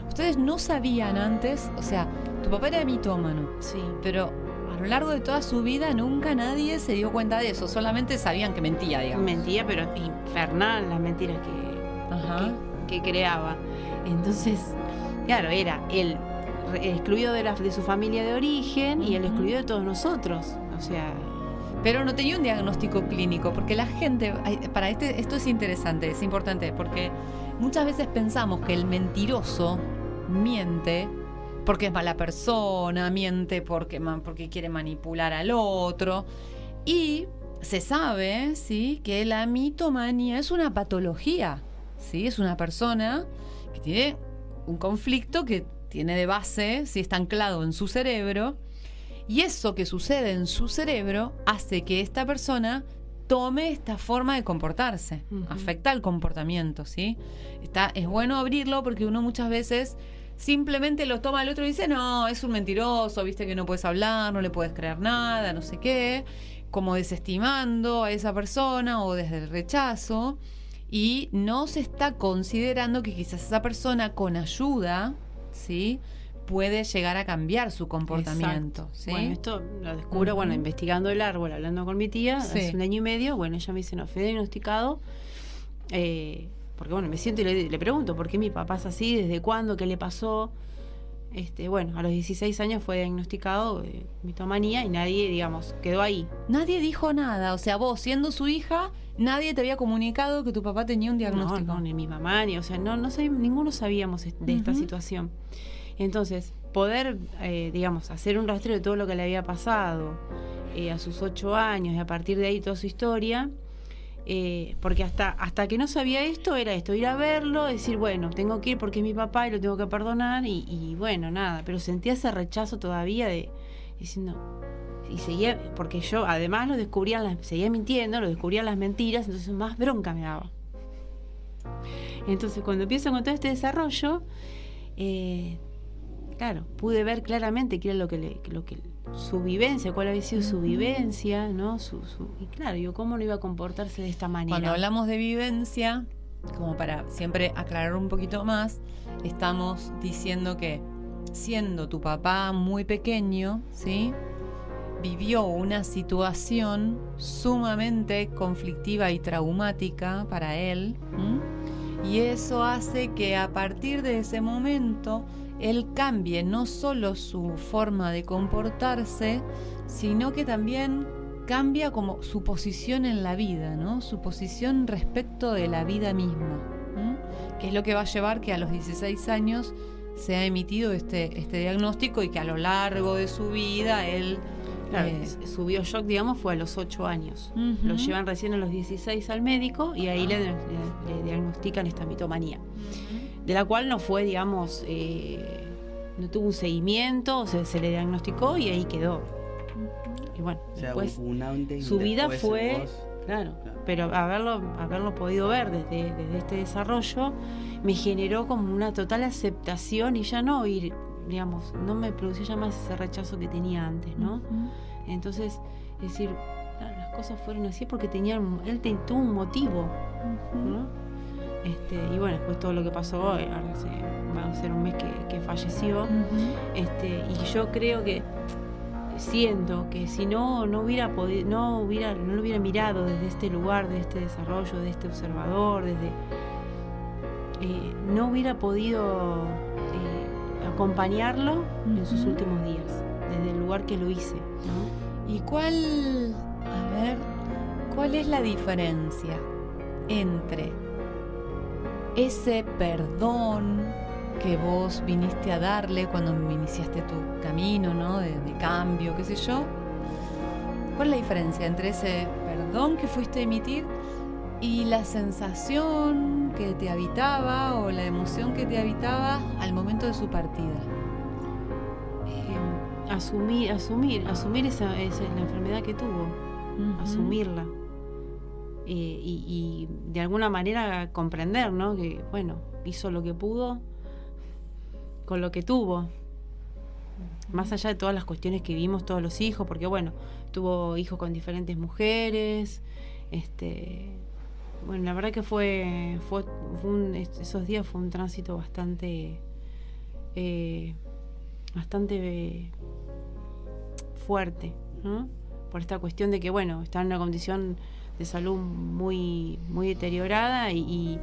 Ustedes no sabían antes, o sea, tu papá era mitómano, Sí. pero a lo largo de toda su vida nunca nadie se dio cuenta de eso, solamente sabían que mentía, digamos. Mentía, pero infernal las mentiras que creaba. Entonces, claro, era el excluido de su familia de origen y el excluido de todos nosotros. O sea... Pero no tenía un diagnóstico clínico, porque la gente, esto es interesante, es importante, porque muchas veces pensamos que el mentiroso miente porque es mala persona, miente porque quiere manipular al otro, y se sabe, ¿sí?, que la mitomanía es una patología, ¿sí? Es una persona que tiene un conflicto que tiene de base, ¿sí?, está anclado en su cerebro. Y eso que sucede en su cerebro hace que esta persona tome esta forma de comportarse, afecta el comportamiento, ¿sí? Es bueno abrirlo porque uno muchas veces simplemente lo toma al otro y dice, no, es un mentiroso, viste que no puedes hablar, no le puedes creer nada, no sé qué, como desestimando a esa persona o desde el rechazo, y no se está considerando que quizás esa persona con ayuda, ¿sí?, puede llegar a cambiar su comportamiento. ¿Sí? Bueno, esto lo descubro, investigando el árbol, hablando con mi tía, hace 1 año y medio, ella me dice, no, fue diagnosticado, porque me siento y le pregunto, ¿por qué mi papá es así? ¿Desde cuándo? ¿Qué le pasó? A los 16 años fue diagnosticado mitomanía y nadie, digamos, quedó ahí. Nadie dijo nada, o sea, vos siendo su hija, nadie te había comunicado que tu papá tenía un diagnóstico. No, ni mi mamá, ninguno sabíamos de esta situación. Entonces, poder, hacer un rastreo de todo lo que le había pasado a sus 8 años y a partir de ahí toda su historia, porque hasta que no sabía esto, era esto, ir a verlo, decir, bueno, tengo que ir porque es mi papá y lo tengo que perdonar y bueno, nada, pero sentía ese rechazo todavía diciendo, y seguía, porque yo además seguía mintiendo, lo descubrían las mentiras, entonces más bronca me daba. Entonces, cuando empiezo con todo este desarrollo, claro, pude ver claramente qué era lo que su vivencia, cuál había sido su vivencia, ¿no? Y claro, cómo no iba a comportarse de esta manera. Cuando hablamos de vivencia, como para siempre aclarar un poquito más, estamos diciendo que siendo tu papá muy pequeño, ¿sí?, vivió una situación sumamente conflictiva y traumática para él, y eso hace que a partir de ese momento él cambie no solo su forma de comportarse, sino que también cambia como su posición en la vida, ¿no? Su posición respecto de la vida misma, que es lo que va a llevar que a los 16 años se ha emitido este diagnóstico y que a lo largo de su vida él... Claro, su bioshock, digamos, fue a los 8 años. Lo llevan recién a los 16 al médico y ahí le diagnostican esta mitomanía. De la cual no fue, digamos, no tuvo un seguimiento, se le diagnosticó y ahí quedó. Y bueno, después su vida fue, claro, pero haberlo podido ver desde este desarrollo me generó como una total aceptación y ya no ir, digamos, no me producía ya más ese rechazo que tenía antes, ¿no? Entonces, es decir, claro, las cosas fueron así porque él tuvo un motivo, ¿no? Y bueno, después todo lo que pasó, ahora va a ser un mes que falleció, y yo creo que siento que si no lo hubiera mirado desde este lugar, de este desarrollo, de este observador, no hubiera podido acompañarlo en sus últimos días, desde el lugar que lo hice, ¿no? ¿Y cuál es la diferencia entre ese perdón que vos viniste a darle cuando iniciaste tu camino, ¿no? de cambio, qué sé yo? ¿Cuál es la diferencia entre ese perdón que fuiste a emitir y la sensación que te habitaba o la emoción que te habitaba al momento de su partida? Asumir esa la enfermedad que tuvo, asumirla y de alguna manera comprender, ¿no? Que bueno, hizo lo que pudo con lo que tuvo, más allá de todas las cuestiones que vimos todos los hijos, porque bueno, tuvo hijos con diferentes mujeres, bueno, la verdad que esos días fue un tránsito bastante fuerte, ¿no? Por esta cuestión de que bueno, está en una condición de salud muy, muy deteriorada y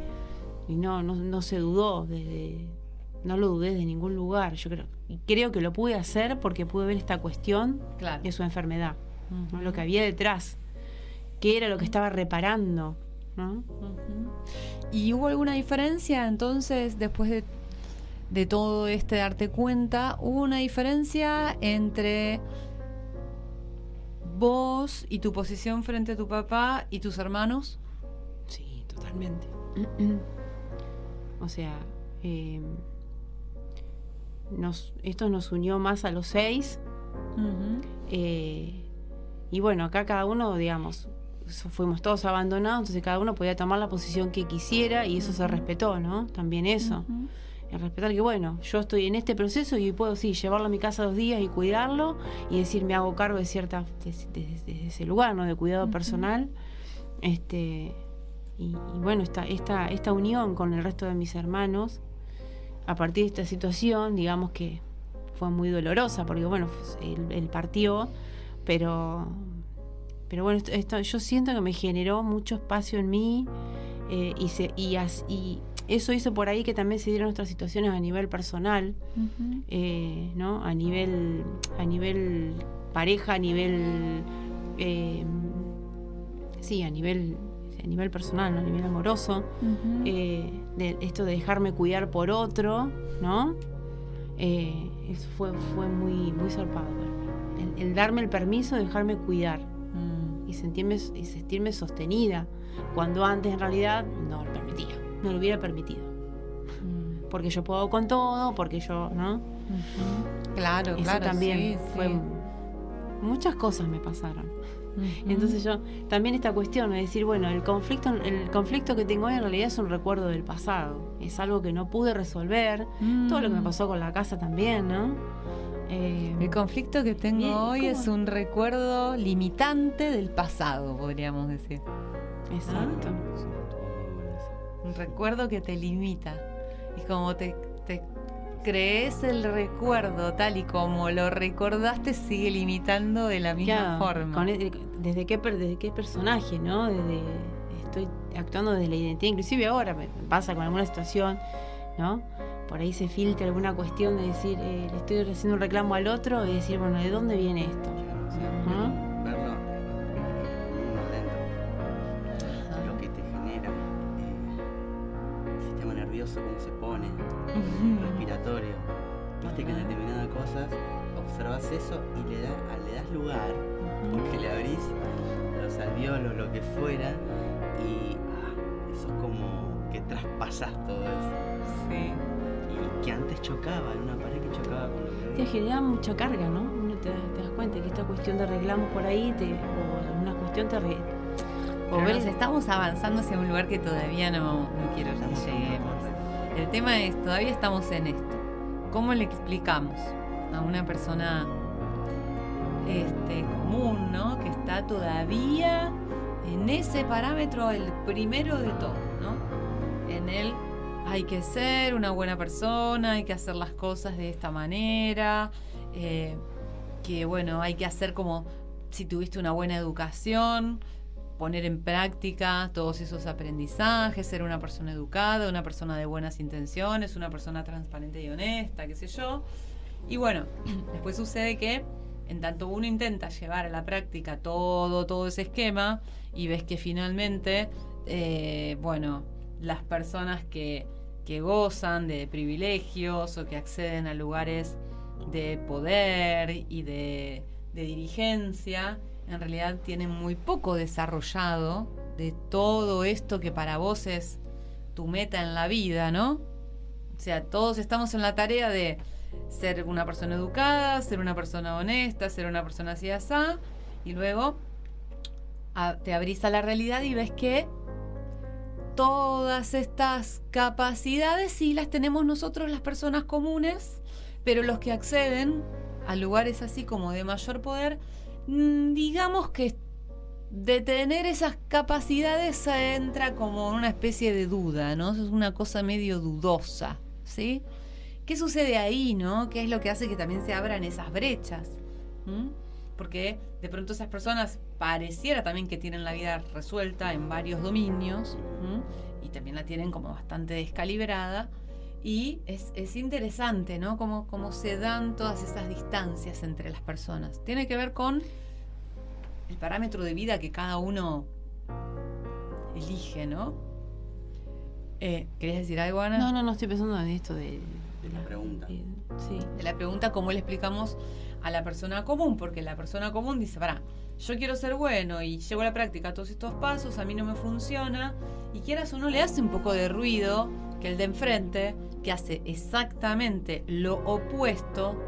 no se dudó no lo dudé de ningún lugar. Yo creo que lo pude hacer porque pude ver esta cuestión de su enfermedad, ¿no? Lo que había detrás, qué era lo que estaba reparando, ¿no? ¿Y hubo alguna diferencia entonces después de todo darte cuenta? ¿Hubo una diferencia entre vos y tu posición frente a tu papá y tus hermanos? Sí, totalmente. O sea, esto nos unió más a los 6. Y bueno, acá cada uno, digamos, fuimos todos abandonados, entonces cada uno podía tomar la posición que quisiera y eso se respetó, ¿no? También eso. El respetar que bueno, yo estoy en este proceso y puedo llevarlo a mi casa 2 días y cuidarlo y decir, me hago cargo de desde ese lugar, ¿no? De cuidado personal. Y bueno, esta unión con el resto de mis hermanos a partir de esta situación, digamos que fue muy dolorosa, porque bueno, él partió, pero bueno, esto yo siento que me generó mucho espacio en mí, y eso hizo por ahí que también se dieron otras situaciones a nivel personal, ¿no? A nivel pareja, a nivel a nivel personal, ¿no? A nivel amoroso, de esto de dejarme cuidar por otro, ¿no? Eso fue muy, muy zarpado. El darme el permiso de dejarme cuidar y sentirme sostenida, cuando antes en realidad no lo permitía, no lo hubiera permitido. Porque yo puedo con todo, porque yo, ¿no? Claro, eso claro. También fue. Muchas cosas me pasaron. Entonces yo también esta cuestión de decir, bueno, el conflicto que tengo hoy en realidad es un recuerdo del pasado, es algo que no pude resolver, todo lo que me pasó con la casa también, ¿no? El conflicto que tengo hoy es un recuerdo limitante del pasado, podríamos decir. Exacto. Un recuerdo que te limita, y como te crees el recuerdo tal y como lo recordaste, sigue limitando de la misma forma. ¿Desde qué personaje, no? Estoy actuando desde la identidad, inclusive ahora me pasa con alguna situación, ¿no? Por ahí se filtra alguna cuestión de decir, le estoy haciendo un reclamo al otro y decir, bueno, ¿de dónde viene esto? ¿No? Verlo uno adentro, lo que te genera, el sistema nervioso, cómo se pone, respiratorio. Viste que en determinadas cosas observas eso y le das lugar, porque le abrís los alvéolos, lo que fuera, y eso es como que traspasás todo eso. Sí. Y que antes chocaba, en una pared que chocaba con lo que te genera mucha carga, ¿no? Uno te das cuenta que esta cuestión de reclamos por ahí o alguna cuestión estamos avanzando hacia un lugar que todavía no quiero que lleguemos. El tema es, todavía estamos en esto. ¿Cómo le explicamos a una persona común, ¿no? Que está todavía en ese parámetro, el primero de todo, ¿no? En el hay que ser una buena persona, hay que hacer las cosas de esta manera, que bueno, hay que hacer como si tuviste una buena educación, poner en práctica todos esos aprendizajes, ser una persona educada, una persona de buenas intenciones, una persona transparente y honesta, qué sé yo. Y bueno, después sucede que en tanto uno intenta llevar a la práctica todo ese esquema y ves que finalmente, las personas que gozan de privilegios o que acceden a lugares de poder y de dirigencia, en realidad tienen muy poco desarrollado de todo esto que para vos es tu meta en la vida, ¿no? O sea, todos estamos en la tarea de ser una persona educada, ser una persona honesta, ser una persona así asá, y luego te abrís a la realidad y ves que todas estas capacidades sí las tenemos nosotros, las personas comunes, pero los que acceden a lugares así como de mayor poder, digamos que de tener esas capacidades entra como una especie de duda, ¿no? Es una cosa medio dudosa, ¿sí? ¿Qué sucede ahí, no? ¿Qué es lo que hace que también se abran esas brechas? Porque de pronto esas personas pareciera también que tienen la vida resuelta en varios dominios, y también la tienen como bastante descalibrada, y es interesante, ¿no? Cómo se dan todas esas distancias entre las personas. Tiene que ver con el parámetro de vida que cada uno elige, ¿no? ¿Querías decir algo, Ana? No, estoy pensando en esto de la pregunta. Sí. De la pregunta, cómo le explicamos a la persona común, porque la persona común dice, yo quiero ser bueno y llevo a la práctica todos estos pasos, a mí no me funciona, y quieras o no le hace un poco de ruido que el de enfrente, que hace exactamente lo opuesto,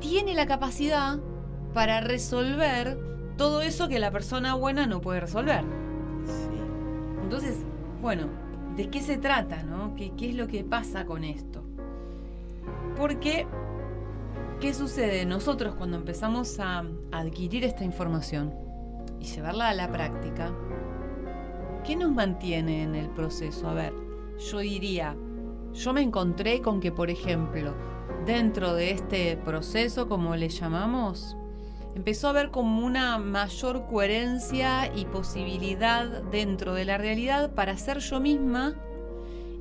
tiene la capacidad para resolver todo eso que la persona buena no puede resolver. Sí. Entonces, bueno, ¿de qué se trata, no? ¿Qué es lo que pasa con esto? Porque, ¿qué sucede? Nosotros cuando empezamos a adquirir esta información y llevarla a la práctica, ¿qué nos mantiene en el proceso? A ver, yo diría, yo me encontré con que, por ejemplo, dentro de este proceso, como le llamamos, empezó a haber como una mayor coherencia y posibilidad dentro de la realidad para ser yo misma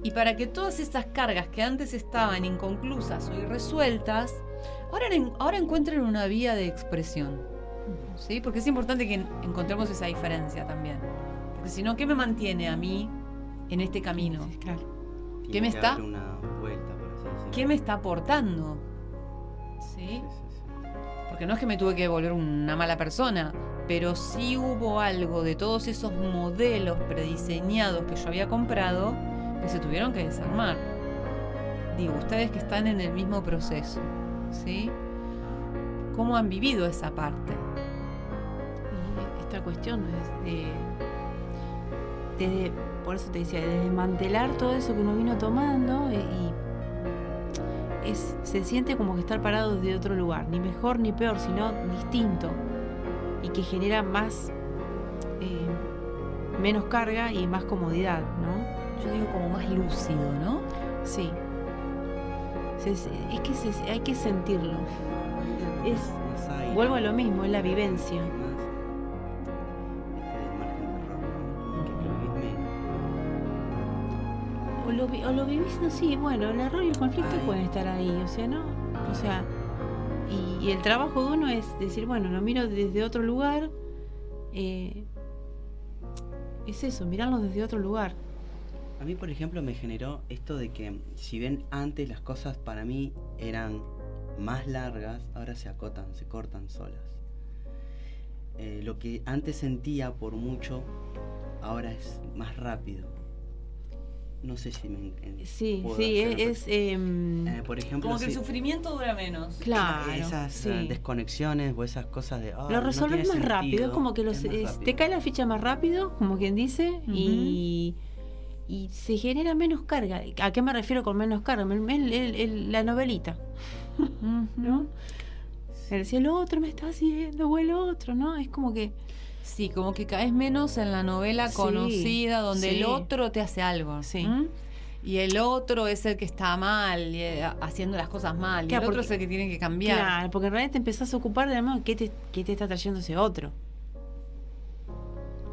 y para que todas esas cargas que antes estaban inconclusas o irresueltas, ahora encuentren una vía de expresión. ¿Sí? Porque es importante que encontremos esa diferencia también. Porque si no, ¿qué me mantiene a mí en este camino? Sí, claro. ¿Qué me está? Una vuelta, por así decirlo. ¿Qué me está aportando? ¿Sí? Sí. Porque no es que me tuve que volver una mala persona, pero sí hubo algo de todos esos modelos prediseñados que yo había comprado que se tuvieron que desarmar. Digo, ustedes que están en el mismo proceso, ¿sí? ¿Cómo han vivido esa parte? Y esta cuestión es por eso te decía, de desmantelar todo eso que uno vino tomando se siente como que estar parado desde otro lugar, ni mejor ni peor, sino distinto, y que genera menos carga y más comodidad, ¿no? Yo digo como más lúcido, ¿no? Sí. Es que hay que sentirlo. Vuelvo a lo mismo, es la vivencia. O lo vivís, no, sí, bueno, el error y el conflicto pueden estar ahí, o sea, ¿no? O sea, y el trabajo de uno es decir, bueno, lo miro desde otro lugar, es eso, mirarlo desde otro lugar. A mí, por ejemplo, me generó esto de que, si bien antes las cosas para mí eran más largas, ahora se acotan, se cortan solas. Lo que antes sentía por mucho, ahora es más rápido. No sé si me sí, por ejemplo, como que el sufrimiento dura menos. Claro, esas desconexiones o esas cosas de lo resolvés más rápido, es como que te cae la ficha más rápido, como quien dice, y se genera menos carga. ¿A qué me refiero con menos carga? La novelita, ¿no? Si el otro me está haciendo o el otro, ¿no? Es como que sí, como que caes menos en la novela conocida donde el otro te hace algo. Sí. Y el otro es el que está mal, haciendo las cosas mal. Claro, y el otro es el que tiene que cambiar. Claro, porque en realidad te empezás a ocupar de qué te está trayendo ese otro.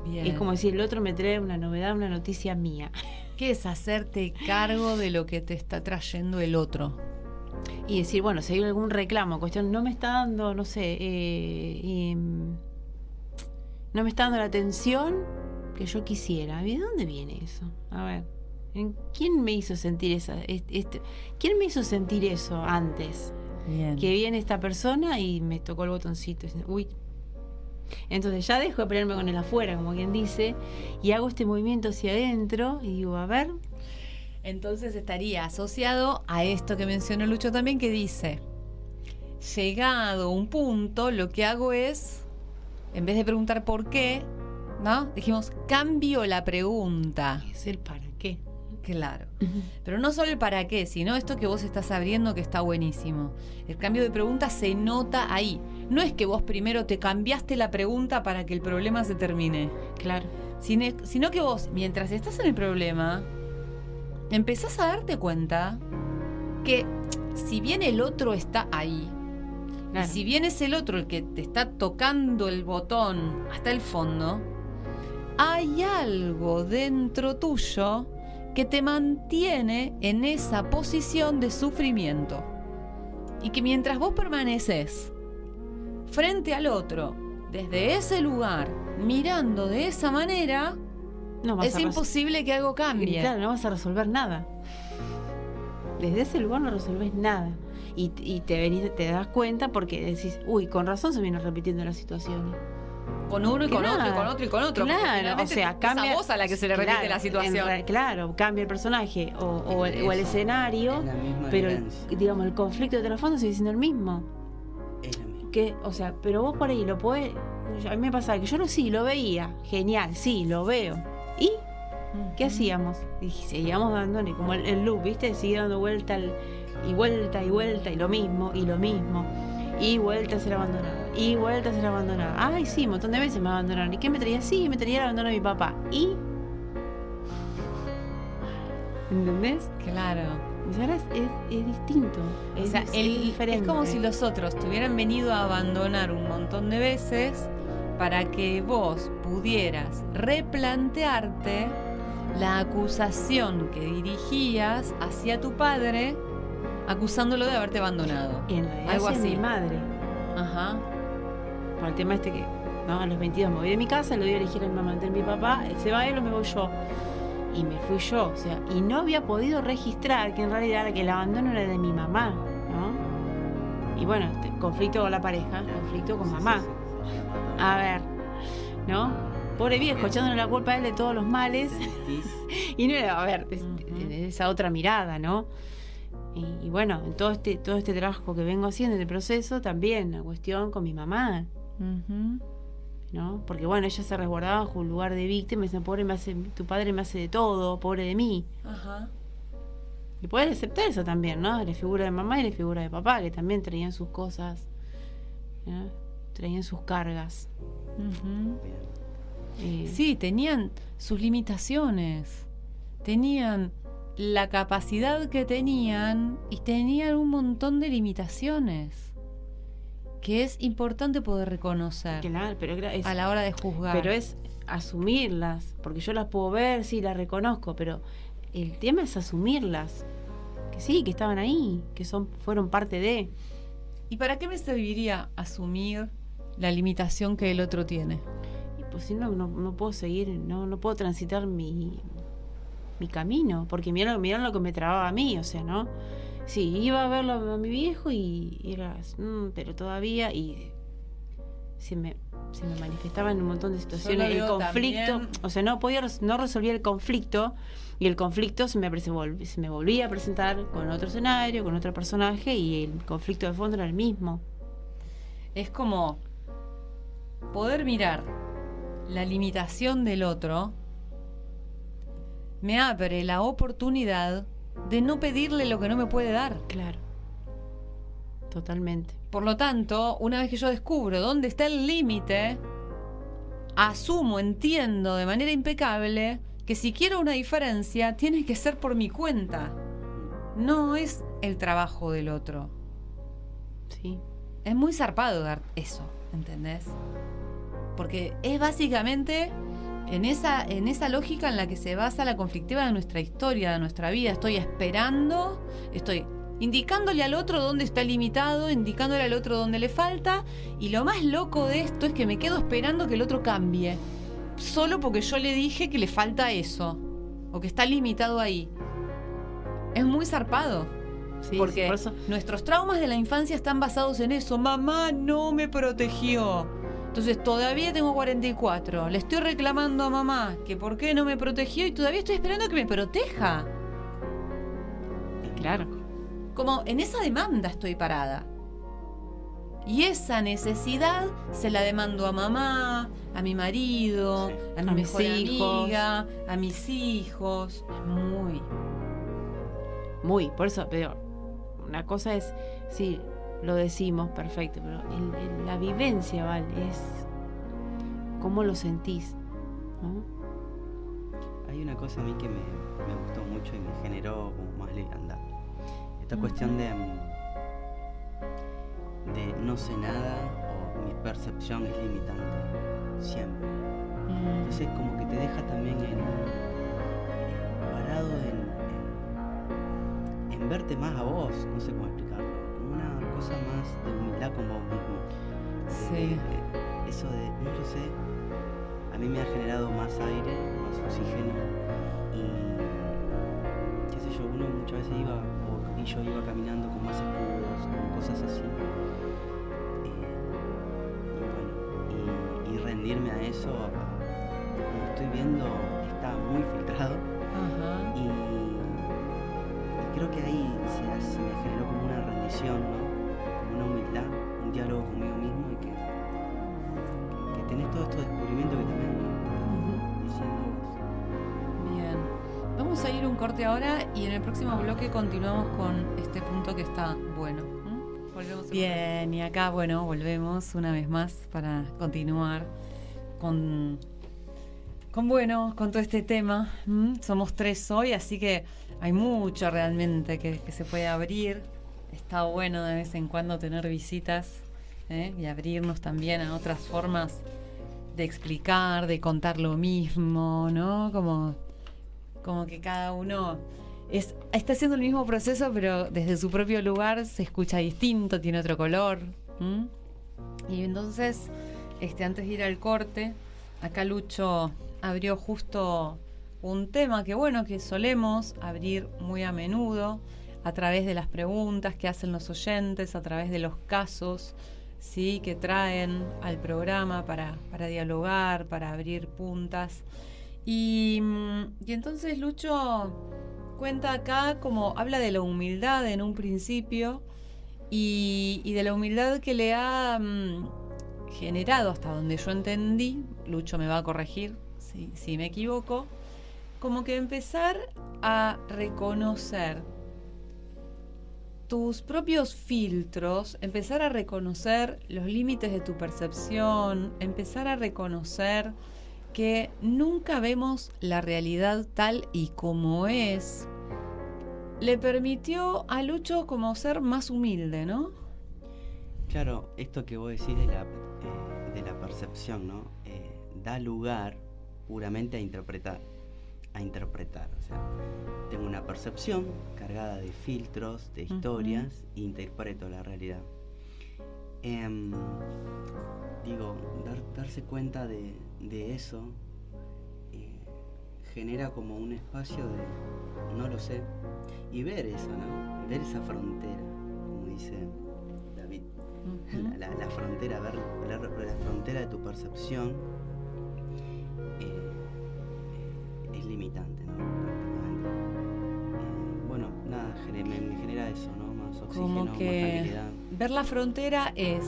Bien. Es como si el otro me trae una novedad, una noticia mía. ¿Qué es hacerte cargo de lo que te está trayendo el otro? Y decir, bueno, si hay algún reclamo, cuestión, no me está dando, no sé, no me está dando la atención que yo quisiera. ¿De dónde viene eso? A ver, ¿quién me hizo sentir ¿quién me hizo sentir eso antes? Bien. Que viene esta persona y me tocó el botoncito. Uy. Entonces ya dejo de pelearme con el afuera, como quien dice, y hago este movimiento hacia adentro y digo, a ver. Entonces estaría asociado a esto que mencionó Lucho también, que dice, llegado un punto, lo que hago es, en vez de preguntar por qué, ¿no? Dijimos, cambio la pregunta. Es el para qué. Claro. Pero no solo el para qué, sino esto que vos estás abriendo, que está buenísimo. El cambio de pregunta se nota ahí. No es que vos primero te cambiaste la pregunta para que el problema se termine. Claro. Sino que vos, mientras estás en el problema, empezás a darte cuenta que si bien el otro está ahí, Claro. y si bien es el otro el que te está tocando el botón hasta el fondo, hay algo dentro tuyo que te mantiene en esa posición de sufrimiento. Y que mientras vos permaneces frente al otro, desde ese lugar, mirando de esa manera, No vas es a imposible que algo cambie. Claro, no vas a resolver nada. Desde ese lugar no resolvés nada. Y te das cuenta porque decís, uy, con razón se viene repitiendo la situación. Con uno y con otro y con otro y con otro. Claro, o sea, cambia. Es a vos a la que se le repite la situación. Claro, cambia el personaje o el escenario, Es la misma pero vivencia. digamos, el conflicto de trasfondo sigue siendo el mismo. Es la misma. Que, o sea, pero vos por ahí lo podés. A mí me pasaba que yo sí lo veía, genial, sí, lo veo. ¿Y qué hacíamos? Y seguíamos dándole como el loop, ¿viste? Sigue dando vuelta y vuelta y vuelta y lo mismo y lo mismo. Y vuelta a ser abandonada. Y vuelta a ser abandonada. Ay, sí, un montón de veces me abandonaron. ¿Y qué me traía? Sí, me traía el abandono de mi papá. ¿Y? ¿Entendés? Claro. Y ahora es distinto. O sea, es diferente. es como si los otros te hubieran venido a abandonar un montón de veces para que vos pudieras replantearte la acusación que dirigías hacia tu padre, acusándolo de haberte abandonado. En realidad algo hacia así. mi madre. Ajá. Por el tema que, ¿no? A los 22 me voy de mi casa, lo voy a elegir a mi mamá de mi papá, se va él o me voy yo. Y me fui yo, o sea, y no había podido registrar que en realidad el abandono era de mi mamá, ¿no? Y bueno, conflicto con la pareja, conflicto con mamá. A ver, ¿no? Pobre viejo, echándole la culpa a él de todos los males. Y no era, a ver, esa otra mirada, ¿no? Y bueno, en todo este trabajo que vengo haciendo en el proceso, también la cuestión con mi mamá, ¿no? Porque bueno, ella se resguardaba bajo un lugar de víctima y decía, pobre, tu padre me hace de todo, pobre de mí. Ajá. Y poder aceptar eso también, ¿no? La figura de mamá y la figura de papá, que también traían sus cosas, ¿no? Traían sus cargas. Sí, tenían sus limitaciones, tenían la capacidad que tenían y tenían un montón de limitaciones que es importante poder reconocer Claro, pero a la hora de juzgar. Pero es asumirlas, porque yo las puedo ver, sí, las reconozco, pero el tema es asumirlas, que sí, que estaban ahí, que fueron parte de. ¿Y para qué me serviría asumir la limitación que el otro tiene? Y pues si no puedo seguir, no puedo transitar mi camino, porque miran lo que me trababa a mí, o sea, ¿no? Sí, iba a verlo a mi viejo y era, pero todavía, y se me manifestaba en un montón de situaciones el conflicto, también. O sea, no resolvía el conflicto, y el conflicto se me volvía a presentar con otro escenario, con otro personaje, y el conflicto de fondo era el mismo. Es como poder mirar la limitación del otro me abre la oportunidad de no pedirle lo que no me puede dar. Claro. Totalmente. Por lo tanto, una vez que yo descubro dónde está el límite, asumo, entiendo de manera impecable que si quiero una diferencia, tiene que ser por mi cuenta. No es el trabajo del otro. Sí. Es muy zarpado dar eso, ¿entendés? Porque es básicamente en esa lógica en la que se basa la conflictiva de nuestra historia, de nuestra vida. Estoy esperando, estoy indicándole al otro dónde está limitado, indicándole al otro dónde le falta, y lo más loco de esto es que me quedo esperando que el otro cambie, solo porque yo le dije que le falta eso, o que está limitado ahí. Es muy zarpado. Sí, porque sí, por eso. nuestros traumas de la infancia están basados en eso. Mamá no me protegió. Entonces todavía tengo 44. Le estoy reclamando a mamá que por qué no me protegió y todavía estoy esperando que me proteja. Claro. Como en esa demanda estoy parada. Y esa necesidad se la demando a mamá, a mi marido, Sí. a mi A mejor mis hijos. amiga, a mis hijos. Muy, por eso, pero una cosa es, sí, lo decimos, perfecto, pero la vivencia, ¿vale? Es cómo lo sentís, ¿no? Hay una cosa a mí que me gustó mucho y me generó como más liviandad. Esta cuestión de no sé nada o mi percepción es limitante, siempre. Entonces como que te deja también parado en verte más a vos, no sé cómo explicarlo, como una cosa más de humildad con vos mismo. Sí. Eso de, no lo sé, a mí me ha generado más aire, más oxígeno y qué sé yo, uno muchas veces yo iba caminando con más escudos, con cosas así. Y rendirme a eso, como estoy viendo, está muy filtrado. Ajá. Y creo que ahí se me generó como una rendición, ¿no? Como una humildad, un diálogo conmigo mismo y que tenés todos estos descubrimientos que también estás diciendo vos. Bien. Vamos a ir un corte ahora y en el próximo bloque continuamos con este punto que está bueno. Volvemos. Bien, y acá, bueno, volvemos una vez más para continuar con todo este tema. Somos 3 hoy, así que hay mucho realmente que se puede abrir. Está bueno de vez en cuando tener visitas, y abrirnos también a otras formas de explicar, de contar lo mismo, ¿no? Como que cada uno está haciendo el mismo proceso, pero desde su propio lugar se escucha distinto, tiene otro color. Y entonces, antes de ir al corte, acá Lucho abrió justo un tema que solemos abrir muy a menudo a través de las preguntas que hacen los oyentes, a través de los casos, ¿sí?, que traen al programa para dialogar, para abrir puntas. Y entonces Lucho cuenta acá, como habla de la humildad en un principio y de la humildad que le ha generado, hasta donde yo entendí, Lucho me va a corregir si me equivoco, como que empezar a reconocer tus propios filtros, empezar a reconocer los límites de tu percepción, empezar a reconocer que nunca vemos la realidad tal y como es, le permitió a Lucho como ser más humilde, ¿no? Claro, esto que vos decís de la percepción, ¿no? Da lugar puramente a interpretar. O sea, tengo una percepción cargada de filtros, de historias, e interpreto la realidad. Darse cuenta de eso genera como un espacio de no lo sé, y ver eso, ¿no? Ver esa frontera, como dice David. La frontera, ver la frontera de tu percepción es limitante, ¿no? Prácticamente. Me genera eso, ¿no? Más oxígeno, Como más que tranquilidad. ver la frontera es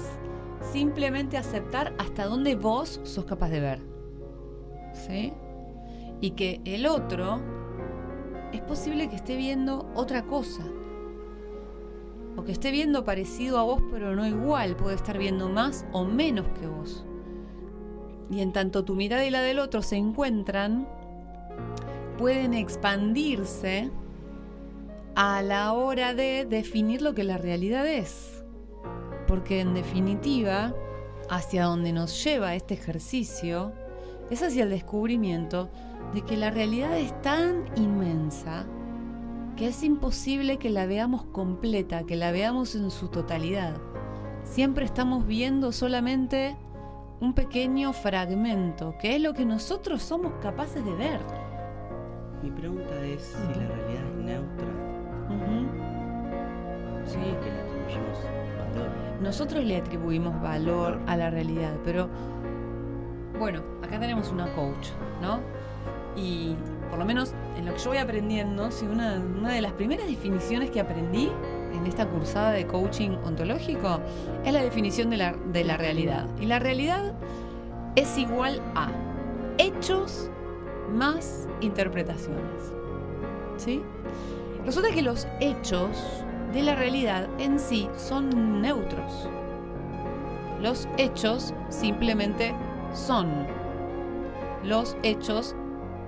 simplemente aceptar hasta dónde vos sos capaz de ver, ¿sí? Y que el otro es posible que esté viendo otra cosa, o que esté viendo parecido a vos pero no igual, puede estar viendo más o menos que vos. Y en tanto tu mirada y la del otro se encuentran, pueden expandirse a la hora de definir lo que la realidad es. Porque en definitiva, hacia donde nos lleva este ejercicio, es hacia el descubrimiento de que la realidad es tan inmensa que es imposible que la veamos completa, que la veamos en su totalidad. Siempre estamos viendo solamente un pequeño fragmento, que es lo que nosotros somos capaces de ver. Mi pregunta es si la realidad es neutra. Sí. Que le atribuimos valor. Nosotros le atribuimos valor a la realidad, pero bueno, acá tenemos una coach, ¿no? Y por lo menos en lo que yo voy aprendiendo, sí, una de las primeras definiciones que aprendí en esta cursada de coaching ontológico es la definición de la realidad. Y la realidad es igual a hechos más interpretaciones. ¿Sí? Resulta que los hechos de la realidad en sí son neutros. Los hechos simplemente son. Los hechos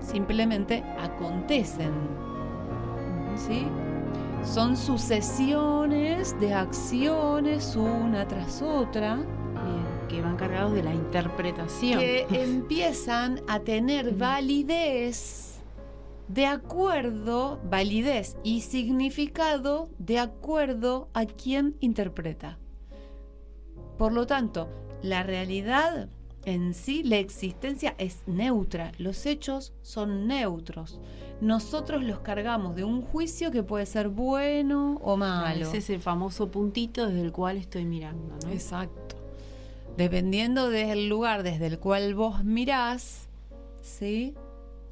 simplemente acontecen. ¿Sí? Son sucesiones de acciones una tras otra. Bien, que van cargados de la interpretación. Que empiezan a tener validez de acuerdo, validez y significado de acuerdo a quien interpreta. Por lo tanto, la realidad en sí, la existencia es neutra, los hechos son neutros. Nosotros los cargamos de un juicio que puede ser bueno o malo. Ese es el famoso puntito desde el cual estoy mirando, ¿no? Exacto. Dependiendo del lugar desde el cual vos mirás, ¿sí?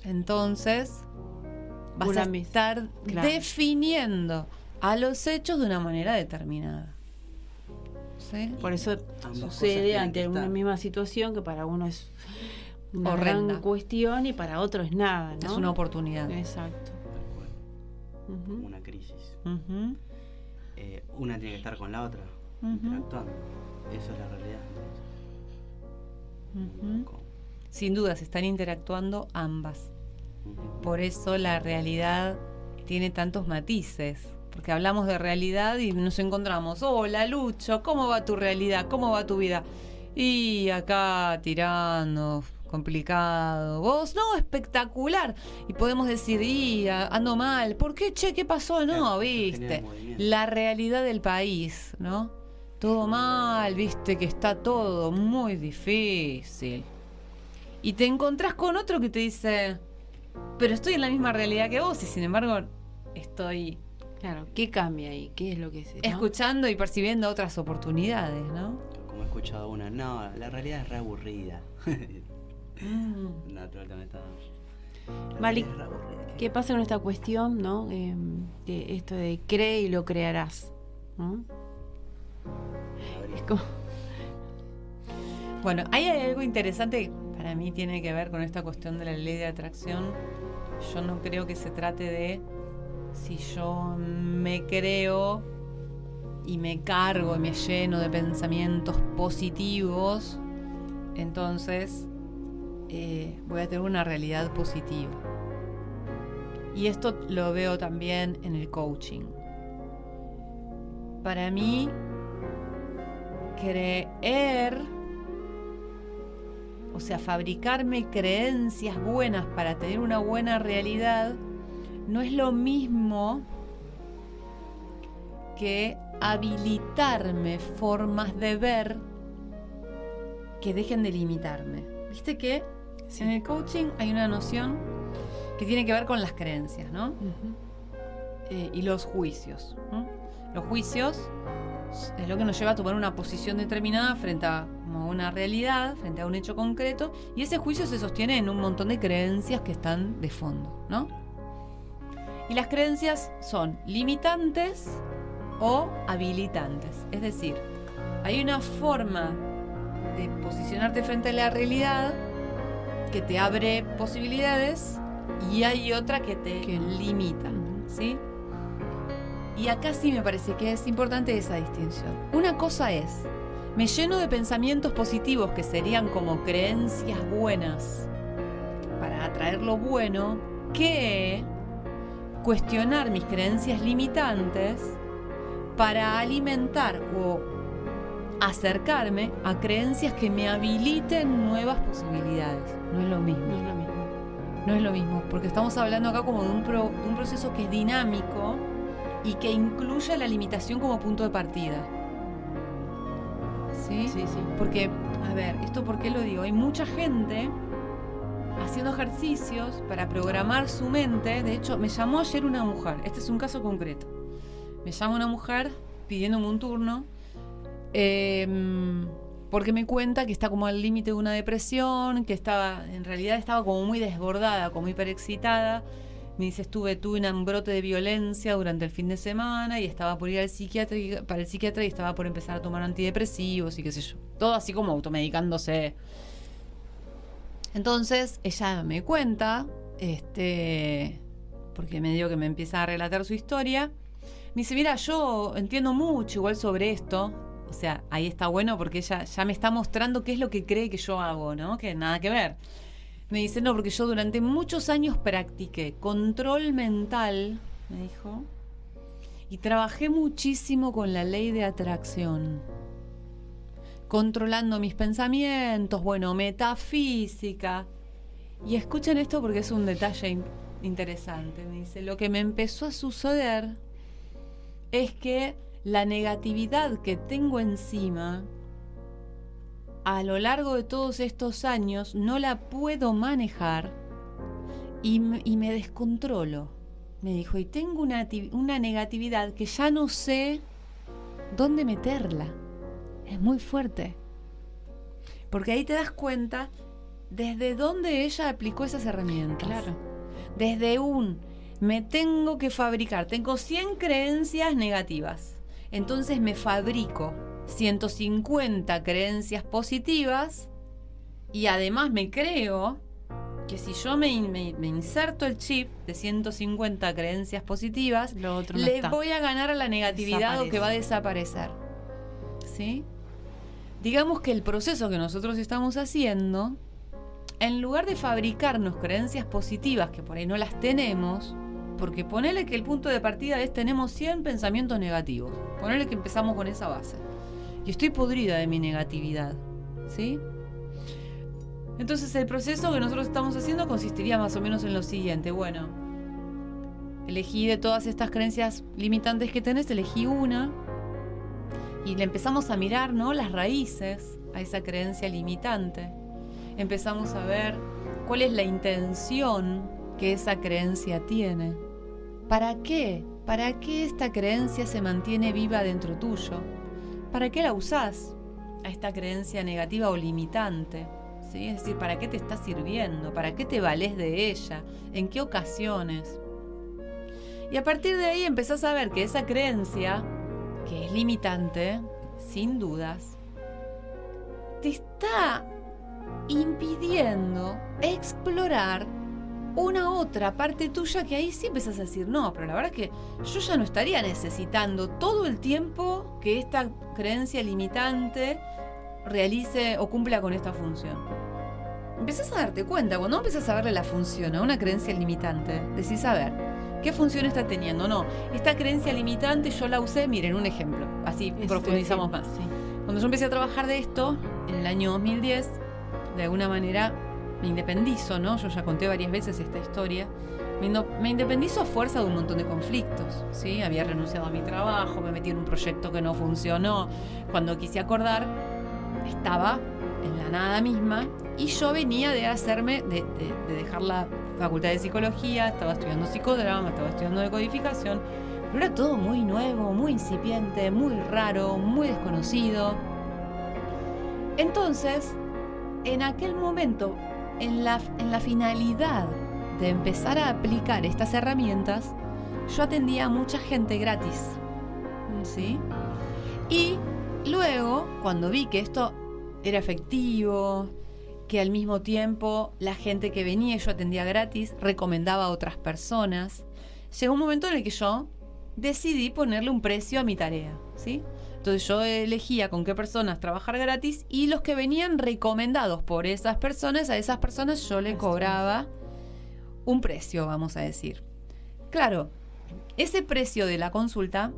Entonces vas a estar definiendo a los hechos de una manera determinada. ¿Sí? Por eso sucede ante una misma situación que para uno es una gran cuestión y para otro es nada, ¿no? Es una oportunidad. Exacto. Una crisis. Una tiene que estar con la otra, interactuando. Eso es la realidad. Sin duda, se están interactuando ambas. Por eso la realidad tiene tantos matices. Porque hablamos de realidad y nos encontramos, hola Lucho, ¿cómo va tu realidad? ¿Cómo va tu vida? Y acá tirando, complicado. Vos, no, espectacular. Y podemos decir, ando mal. ¿Por qué, che? ¿Qué pasó? No, viste. La realidad del país, ¿no? Todo mal, viste que está todo muy difícil. Y te encontrás con otro que te dice, pero estoy en la misma realidad que vos y sin embargo estoy... Claro, ¿qué cambia ahí? ¿Qué es lo que es? Escuchando y percibiendo otras oportunidades, ¿no? Como he escuchado una, no, la realidad es re aburrida. No, totalmente no. Malik, ¿qué pasa con esta cuestión, no? De esto de cree y lo crearás, ¿no? Es como... Bueno, hay algo interesante que para mí tiene que ver con esta cuestión de la ley de atracción. Yo no creo que se trate de si yo me creo y me cargo y me lleno de pensamientos positivos, entonces voy a tener una realidad positiva. Y esto lo veo también en el coaching. Para mí, creer, o sea, fabricarme creencias buenas para tener una buena realidad, no es lo mismo que habilitarme formas de ver que dejen de limitarme. ¿Viste que en el coaching hay una noción que tiene que ver con las creencias, ¿no? Y los juicios, ¿no? Los juicios es lo que nos lleva a tomar una posición determinada frente a una realidad, frente a un hecho concreto, y ese juicio se sostiene en un montón de creencias que están de fondo, ¿no? Y las creencias son limitantes o habilitantes. Es decir, hay una forma de posicionarte frente a la realidad que te abre posibilidades y hay otra que te limita, ¿sí? Y acá sí me parece que es importante esa distinción. Una cosa es, me lleno de pensamientos positivos que serían como creencias buenas para atraer lo bueno, que cuestionar mis creencias limitantes para alimentar o acercarme a creencias que me habiliten nuevas posibilidades. No es lo mismo. No es lo mismo. No es lo mismo, porque estamos hablando acá como de un proceso que es dinámico y que incluye la limitación como punto de partida. ¿Sí? Sí, sí. Porque, a ver, ¿esto por qué lo digo? Hay mucha gente haciendo ejercicios para programar su mente. De hecho, me llamó ayer una mujer. Este es un caso concreto. Me llama una mujer pidiéndome un turno porque me cuenta que está como al límite de una depresión, que en realidad estaba como muy desbordada, como hiperexcitada. Me dice, tuve un brote de violencia durante el fin de semana y estaba por ir para el psiquiatra y estaba por empezar a tomar antidepresivos y qué sé yo. Todo así como automedicándose. Entonces, ella me cuenta, porque me dio que me empieza a relatar su historia. Me dice, mira, yo entiendo mucho igual sobre esto. O sea, ahí está bueno porque ella ya me está mostrando qué es lo que cree que yo hago, ¿no? Que nada que ver. Me dice, no, porque yo durante muchos años practiqué control mental, me dijo, y trabajé muchísimo con la ley de atracción, controlando mis pensamientos, metafísica. Y escuchen esto porque es un detalle interesante. Me dice, lo que me empezó a suceder es que la negatividad que tengo encima a lo largo de todos estos años no la puedo manejar y me descontrolo. Me dijo, y tengo una negatividad que ya no sé dónde meterla. Es muy fuerte. Porque ahí te das cuenta desde dónde ella aplicó esas herramientas. Claro. Desde me tengo que fabricar. Tengo 100 creencias negativas. Entonces me fabrico 150 creencias positivas y además me creo que si yo me inserto el chip de 150 creencias positivas, Lo otro no le está. voy a ganar a la negatividad o que va a desaparecer. ¿Sí? Digamos que el proceso que nosotros estamos haciendo, en lugar de fabricarnos creencias positivas que por ahí no las tenemos, porque ponele que el punto de partida es tenemos 100 pensamientos negativos, ponele que empezamos con esa base y estoy podrida de mi negatividad, ¿sí? Entonces el proceso que nosotros estamos haciendo consistiría más o menos en lo siguiente. Bueno, elegí de todas estas creencias limitantes que tenés, elegí una y le empezamos a mirar, ¿no?, las raíces a esa creencia limitante. Empezamos a ver cuál es la intención que esa creencia tiene. ¿Para qué? ¿Para qué esta creencia se mantiene viva dentro tuyo? ¿Para qué la usás a esta creencia negativa o limitante? ¿Sí? Es decir, ¿para qué te está sirviendo? ¿Para qué te valés de ella? ¿En qué ocasiones? Y a partir de ahí empezás a ver que esa creencia, que es limitante, sin dudas, te está impidiendo explorar una otra parte tuya que ahí sí empezás a decir, no, pero la verdad es que yo ya no estaría necesitando todo el tiempo que esta creencia limitante realice o cumpla con esta función. Empezás a darte cuenta, cuando empezás a verle la función a una creencia limitante, decís, a ver, ¿qué función está teniendo? No, esta creencia limitante yo la usé, miren, un ejemplo, así profundizamos más. Sí. Cuando yo empecé a trabajar de esto, en el año 2010, de alguna manera me independizo, ¿no? Yo ya conté varias veces esta historia. Me independizo a fuerza de un montón de conflictos, ¿sí? Había renunciado a mi trabajo, me metí en un proyecto que no funcionó. Cuando quise acordar, estaba en la nada misma y yo venía de dejar la facultad de psicología, estaba estudiando psicodrama, estaba estudiando decodificación, pero era todo muy nuevo, muy incipiente, muy raro, muy desconocido. Entonces, en aquel momento, en la finalidad de empezar a aplicar estas herramientas, yo atendía a mucha gente gratis, ¿sí? Y luego, cuando vi que esto era efectivo, que al mismo tiempo la gente que venía y yo atendía gratis recomendaba a otras personas, llegó un momento en el que yo decidí ponerle un precio a mi tarea, ¿sí? Entonces yo elegía con qué personas trabajar gratis y los que venían recomendados por esas personas, a esas personas yo le cobraba un precio, vamos a decir. Claro, ese precio de la consulta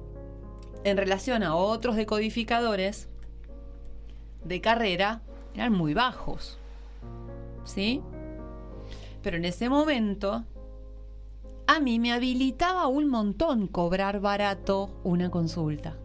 en relación a otros decodificadores de carrera eran muy bajos, ¿sí? Pero en ese momento, a mí me habilitaba un montón cobrar barato una consulta.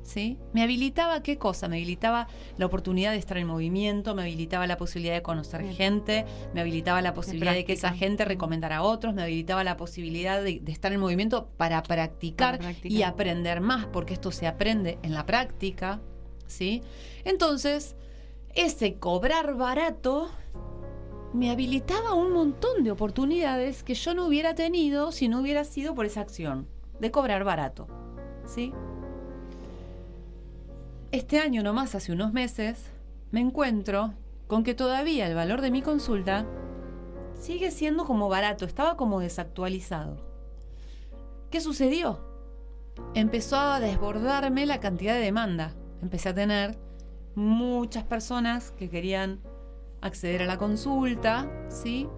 ¿Sí? ¿Me habilitaba qué cosa? Me habilitaba la oportunidad de estar en movimiento, me habilitaba la posibilidad de conocer gente, me habilitaba la posibilidad de que esa gente recomendara a otros, me habilitaba la posibilidad de estar en movimiento para practicar y aprender más, porque esto se aprende en la práctica, ¿sí? Entonces, ese cobrar barato me habilitaba un montón de oportunidades que yo no hubiera tenido si no hubiera sido por esa acción de cobrar barato, ¿sí? Este año nomás, hace unos meses, me encuentro con que todavía el valor de mi consulta sigue siendo como barato, estaba como desactualizado. ¿Qué sucedió? Empezó a desbordarme la cantidad de demanda. Empecé a tener muchas personas que querían acceder a la consulta, ¿sí?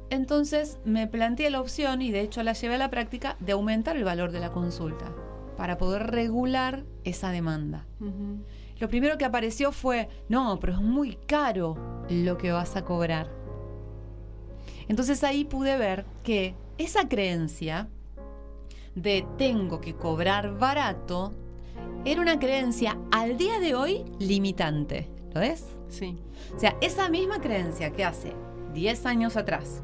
Entonces me planteé la opción, y de hecho la llevé a la práctica, de aumentar el valor de la consulta para poder regular esa demanda. Uh-huh. Lo primero que apareció fue, no, pero es muy caro lo que vas a cobrar. Entonces ahí pude ver que esa creencia de tengo que cobrar barato era una creencia al día de hoy limitante. ¿Lo ves? Sí. O sea, esa misma creencia que hace 10 años atrás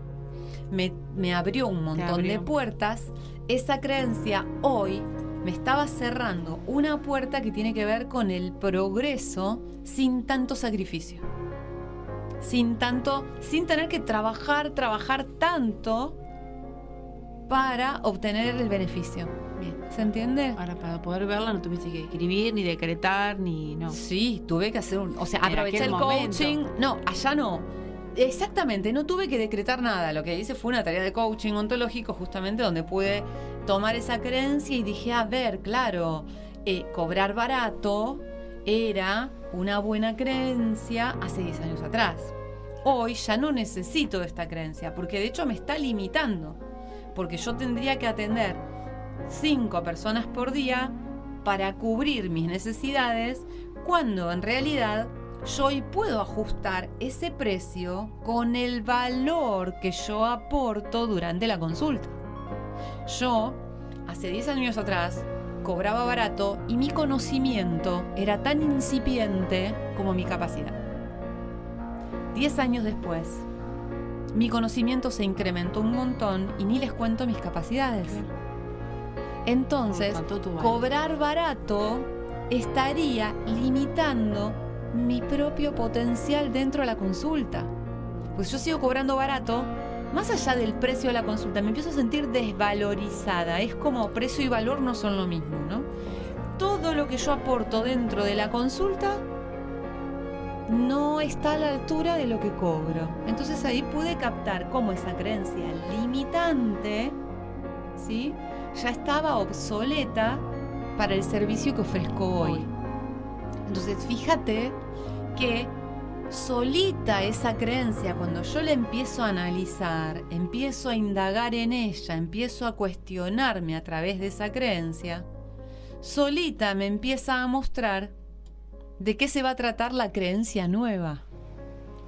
me abrió un montón de puertas, esa creencia hoy me estaba cerrando una puerta que tiene que ver con el progreso sin tanto sacrificio. Sin tener que trabajar tanto para obtener el beneficio. Bien. ¿Se entiende? Ahora, para poder verla no tuviste que escribir, ni decretar, ni... no. Sí, tuve que hacer aprovechar el coaching. No, allá no. Exactamente, no tuve que decretar nada. Lo que hice fue una tarea de coaching ontológico, justamente donde pude tomar esa creencia y dije, a ver, claro, cobrar barato era una buena creencia hace 10 años atrás. Hoy ya no necesito esta creencia, porque de hecho me está limitando. Porque yo tendría que atender 5 personas por día para cubrir mis necesidades, cuando en realidad yo hoy puedo ajustar ese precio con el valor que yo aporto durante la consulta. Yo, hace 10 años atrás, cobraba barato y mi conocimiento era tan incipiente como mi capacidad. 10 años después, mi conocimiento se incrementó un montón y ni les cuento mis capacidades. Entonces, cobrar barato estaría limitando mi propio potencial dentro de la consulta. Pues yo sigo cobrando barato, más allá del precio de la consulta, me empiezo a sentir desvalorizada. Es como precio y valor no son lo mismo, ¿no? Todo lo que yo aporto dentro de la consulta no está a la altura de lo que cobro. Entonces ahí pude captar cómo esa creencia limitante, ¿sí?, ya estaba obsoleta para el servicio que ofrezco hoy. Entonces fíjate que solita esa creencia, cuando yo la empiezo a analizar, empiezo a indagar en ella, empiezo a cuestionarme a través de esa creencia, solita me empieza a mostrar de qué se va a tratar la creencia nueva.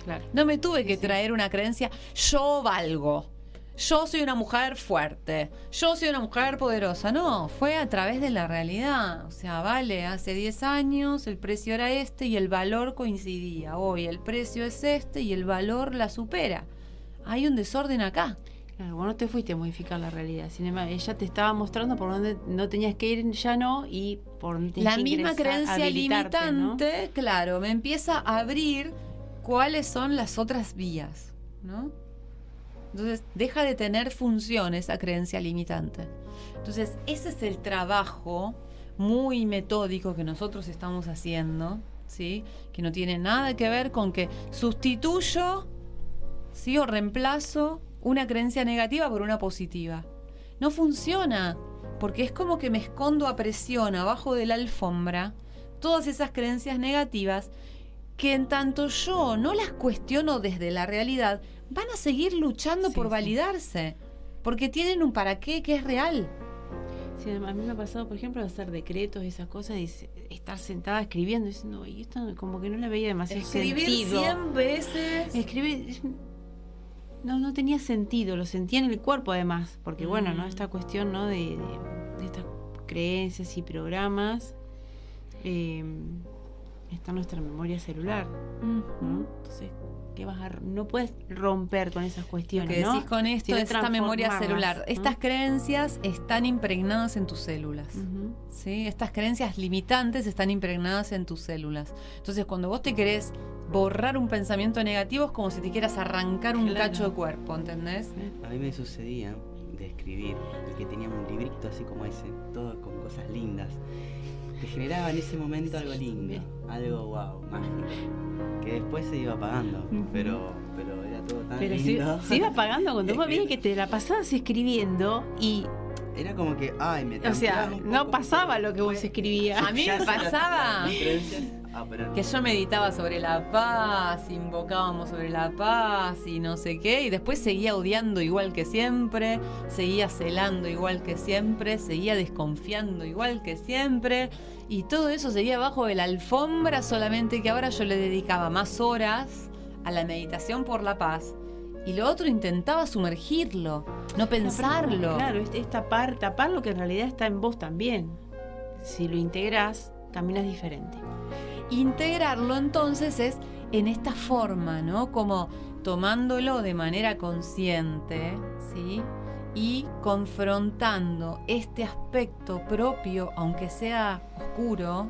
Claro. No me tuve que traer una creencia, yo valgo, yo soy una mujer fuerte, yo soy una mujer poderosa. No, fue a través de la realidad. O sea, vale, hace 10 años el precio era este y el valor coincidía. Hoy el precio es este y el valor la supera. Hay un desorden acá. Claro, vos no te fuiste a modificar la realidad. Sin embargo, ella te estaba mostrando por dónde no tenías que ir, ya no, y por dónde tenías que ingresar. La misma creencia limitante, ¿no? Claro, me empieza a abrir cuáles son las otras vías, ¿no? Entonces, deja de tener función esa creencia limitante. Entonces, ese es el trabajo muy metódico que nosotros estamos haciendo, ¿sí? Que no tiene nada que ver con que sustituyo, ¿sí?, o reemplazo una creencia negativa por una positiva. No funciona, porque es como que me escondo a presión abajo de la alfombra todas esas creencias negativas que, en tanto yo no las cuestiono desde la realidad, van a seguir luchando por validarse, porque tienen un para qué que es real. Sí, a mí me ha pasado, por ejemplo, hacer decretos y esas cosas, y estar sentada escribiendo, diciendo, y esto como que no le veía demasiado sentido. Escribir 100 veces. Escribir, no tenía sentido, lo sentía en el cuerpo además, porque bueno, ¿no? Esta cuestión, ¿no? de estas creencias y programas está en nuestra memoria celular, ¿no? Entonces, no puedes romper con esas cuestiones. Lo que decís, ¿no? Con esto es esta memoria celular. ¿no? Estas creencias están impregnadas en tus células. ¿Sí? Estas creencias limitantes están impregnadas en tus células. Entonces, cuando vos te querés borrar un pensamiento negativo, es como si te quieras arrancar un cacho de cuerpo, ¿entendés? A mí me sucedía de escribir y que teníamos un librito así como ese, todo con cosas lindas. Te generaba en ese momento algo lindo, algo wow, mágico, que después se iba apagando, pero era todo tan lindo. Se iba apagando cuando vos veías que te la pasabas escribiendo y... Era como que, o sea, no pasaba lo que vos escribías. A mí me pasaba que yo meditaba sobre la paz, invocábamos sobre la paz y no sé qué, y después seguía odiando igual que siempre, seguía celando igual que siempre, seguía desconfiando igual que siempre, y todo eso seguía abajo de la alfombra, solamente que ahora yo le dedicaba más horas a la meditación por la paz. Y lo otro intentaba sumergirlo, no pensarlo. Claro, es tapar lo que en realidad está en vos también. Si lo integrás, caminas diferente. Integrarlo entonces es en esta forma, ¿no? Como tomándolo de manera consciente, ¿sí? Y confrontando este aspecto propio, aunque sea oscuro,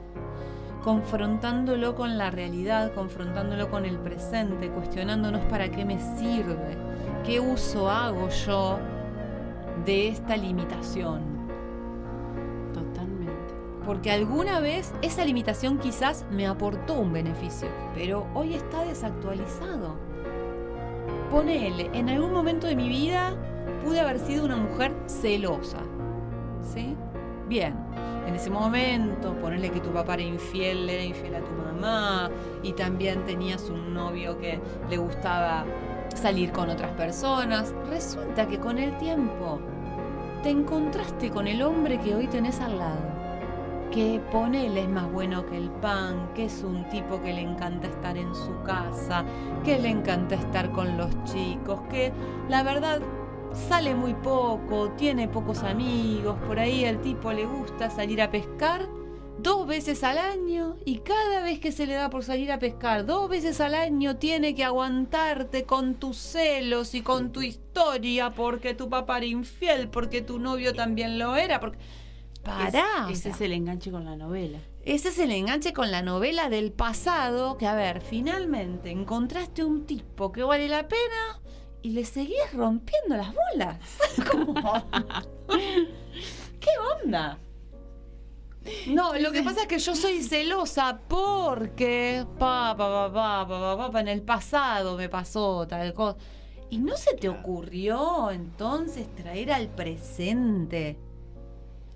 confrontándolo con la realidad, confrontándolo con el presente, cuestionándonos para qué me sirve, qué uso hago yo de esta limitación. Totalmente. Porque alguna vez esa limitación quizás me aportó un beneficio, pero hoy está desactualizado. Ponele, en algún momento de mi vida pude haber sido una mujer celosa, ¿sí? Bien. En ese momento, ponerle que tu papá era infiel a tu mamá, y también tenías un novio que le gustaba salir con otras personas. Resulta que con el tiempo te encontraste con el hombre que hoy tenés al lado, que ponele es más bueno que el pan, que es un tipo que le encanta estar en su casa, que le encanta estar con los chicos, que la verdad sale muy poco, tiene pocos amigos, por ahí al tipo le gusta salir a pescar 2 veces al año, y cada vez que se le da por salir a pescar 2 veces al año tiene que aguantarte con tus celos y con tu historia, porque tu papá era infiel, porque tu novio también lo era, porque... Pará. Ese es el enganche con la novela. Ese es el enganche con la novela del pasado, que a ver, finalmente encontraste un tipo que vale la pena y le seguís rompiendo las bolas. ¿Qué onda? No, lo que pasa es que yo soy celosa porque en el pasado me pasó tal cosa. ¿Y no se te ocurrió entonces traer al presente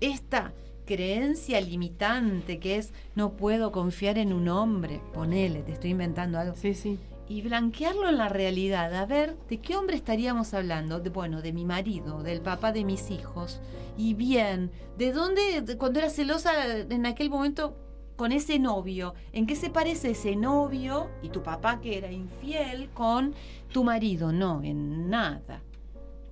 esta creencia limitante que es no puedo confiar en un hombre? Ponele, te estoy inventando algo. Sí. Y blanquearlo en la realidad, a ver, ¿de qué hombre estaríamos hablando? De mi marido, del papá de mis hijos. Y bien, ¿de dónde, cuando era celosa en aquel momento con ese novio? ¿En qué se parece ese novio y tu papá que era infiel con tu marido? No, en nada.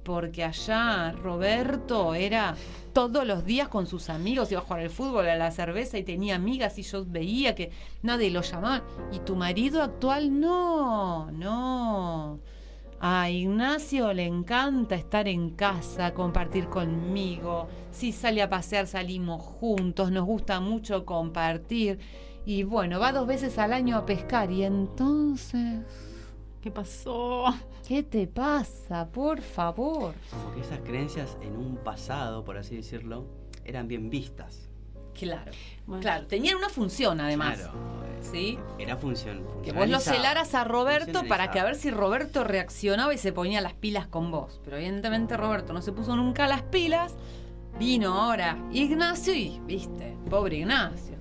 Porque allá Roberto era todos los días con sus amigos, iba a jugar al fútbol, a la cerveza, y tenía amigas, y yo veía que nadie lo llamaba. Y tu marido actual, no. A Ignacio le encanta estar en casa, compartir conmigo. Si sale a pasear, salimos juntos, nos gusta mucho compartir. Y bueno, va 2 veces al año a pescar. Y entonces... ¿qué pasó? ¿Qué te pasa? Por favor. Como que esas creencias en un pasado, por así decirlo, eran bien vistas. Claro. Bueno, claro, tenían una función además. Claro. ¿Sí? Era función. Que vos lo celaras a Roberto para que a ver si Roberto reaccionaba y se ponía las pilas con vos. Pero evidentemente Roberto no se puso nunca las pilas. Vino ahora Ignacio y, viste, pobre Ignacio.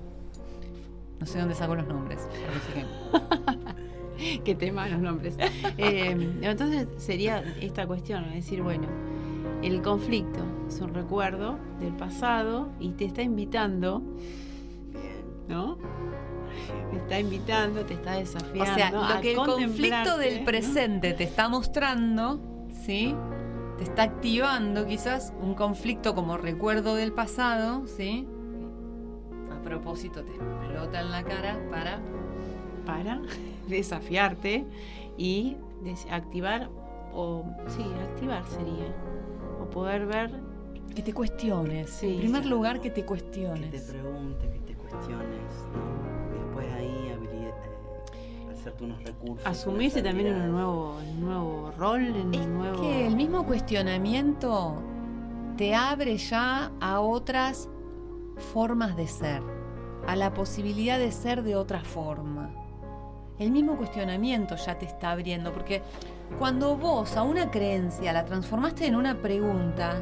No sé dónde sacó los nombres. Qué tema los nombres. Entonces sería esta cuestión, es decir, bueno, el conflicto es un recuerdo del pasado y te está invitando, ¿no? Te está invitando, te está desafiando. O sea, lo que el conflicto del presente te está mostrando ¿sí? Te está activando quizás un conflicto como recuerdo del pasado, ¿sí? A propósito te explota en la cara para desafiarte y activar, activar sería, o poder ver. Que te cuestiones, sí, en primer lugar que te cuestiones. Que te preguntes, que te cuestiones, ¿no? Después ahí hacerte unos recursos. Asumirse también en un nuevo rol, Es que el mismo cuestionamiento te abre ya a otras formas de ser, a la posibilidad de ser de otra forma. El mismo cuestionamiento ya te está abriendo, porque cuando vos a una creencia la transformaste en una pregunta,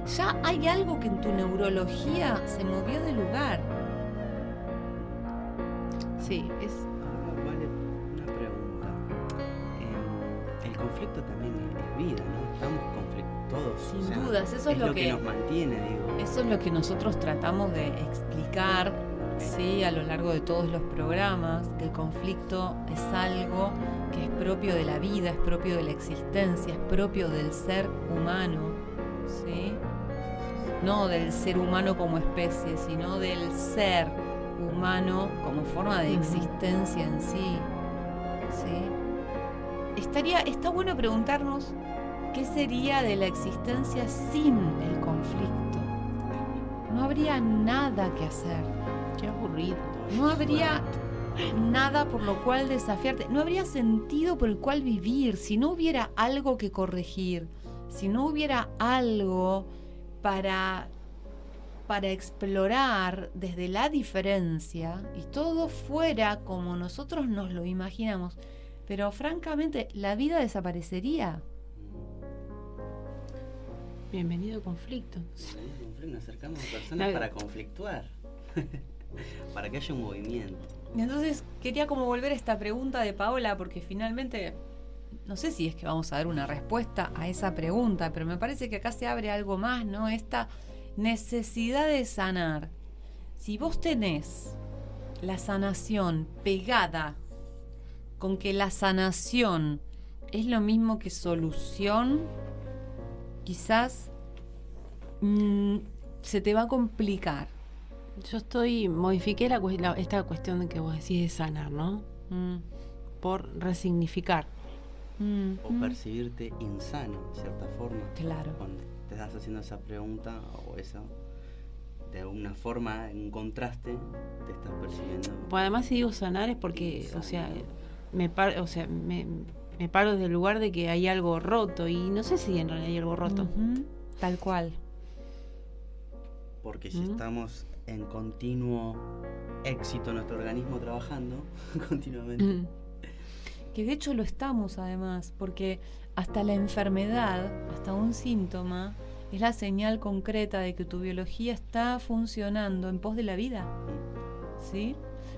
ya hay algo que en tu neurología se movió de lugar. Sí, es... Vale, una pregunta. El conflicto también es vida, ¿no? Estamos conflictuados. Sin dudas, eso es lo que nos mantiene, digo. Eso es lo que nosotros tratamos de explicar, sí, a lo largo de todos los programas, que el conflicto es algo que es propio de la vida, es propio de la existencia, es propio del ser humano, ¿sí? No del ser humano como especie, sino del ser humano como forma de existencia en sí, ¿sí? Está bueno preguntarnos qué sería de la existencia sin el conflicto. No habría nada que hacer. Qué aburrido. No habría nada por lo cual desafiarte. No habría sentido por el cual vivir si no hubiera algo que corregir, si no hubiera algo para explorar desde la diferencia y todo fuera como nosotros nos lo imaginamos. Pero francamente, la vida desaparecería. Bienvenido conflicto. Nos acercamos a personas para conflictuar. Para que haya un movimiento. Entonces quería como volver a esta pregunta de Paola, porque finalmente no sé si es que vamos a dar una respuesta a esa pregunta, pero me parece que acá se abre algo más, ¿no? Esta necesidad de sanar. Si vos tenés la sanación pegada con que la sanación es lo mismo que solución, quizás se te va a complicar. Yo modifiqué esta cuestión de que vos decís de sanar, ¿no? Por resignificar. O percibirte insano, de cierta forma. Claro. Cuando te estás haciendo esa pregunta o esa, de alguna forma, en contraste, te estás percibiendo. Pues además si digo sanar es porque, insano. Me paro desde el lugar de que hay algo roto y no sé si en realidad hay algo roto. Tal cual. Porque si estamos en continuo éxito nuestro organismo trabajando continuamente. Que de hecho lo estamos además, porque hasta la enfermedad, hasta un síntoma, es la señal concreta de que tu biología está funcionando en pos de la vida, ¿sí?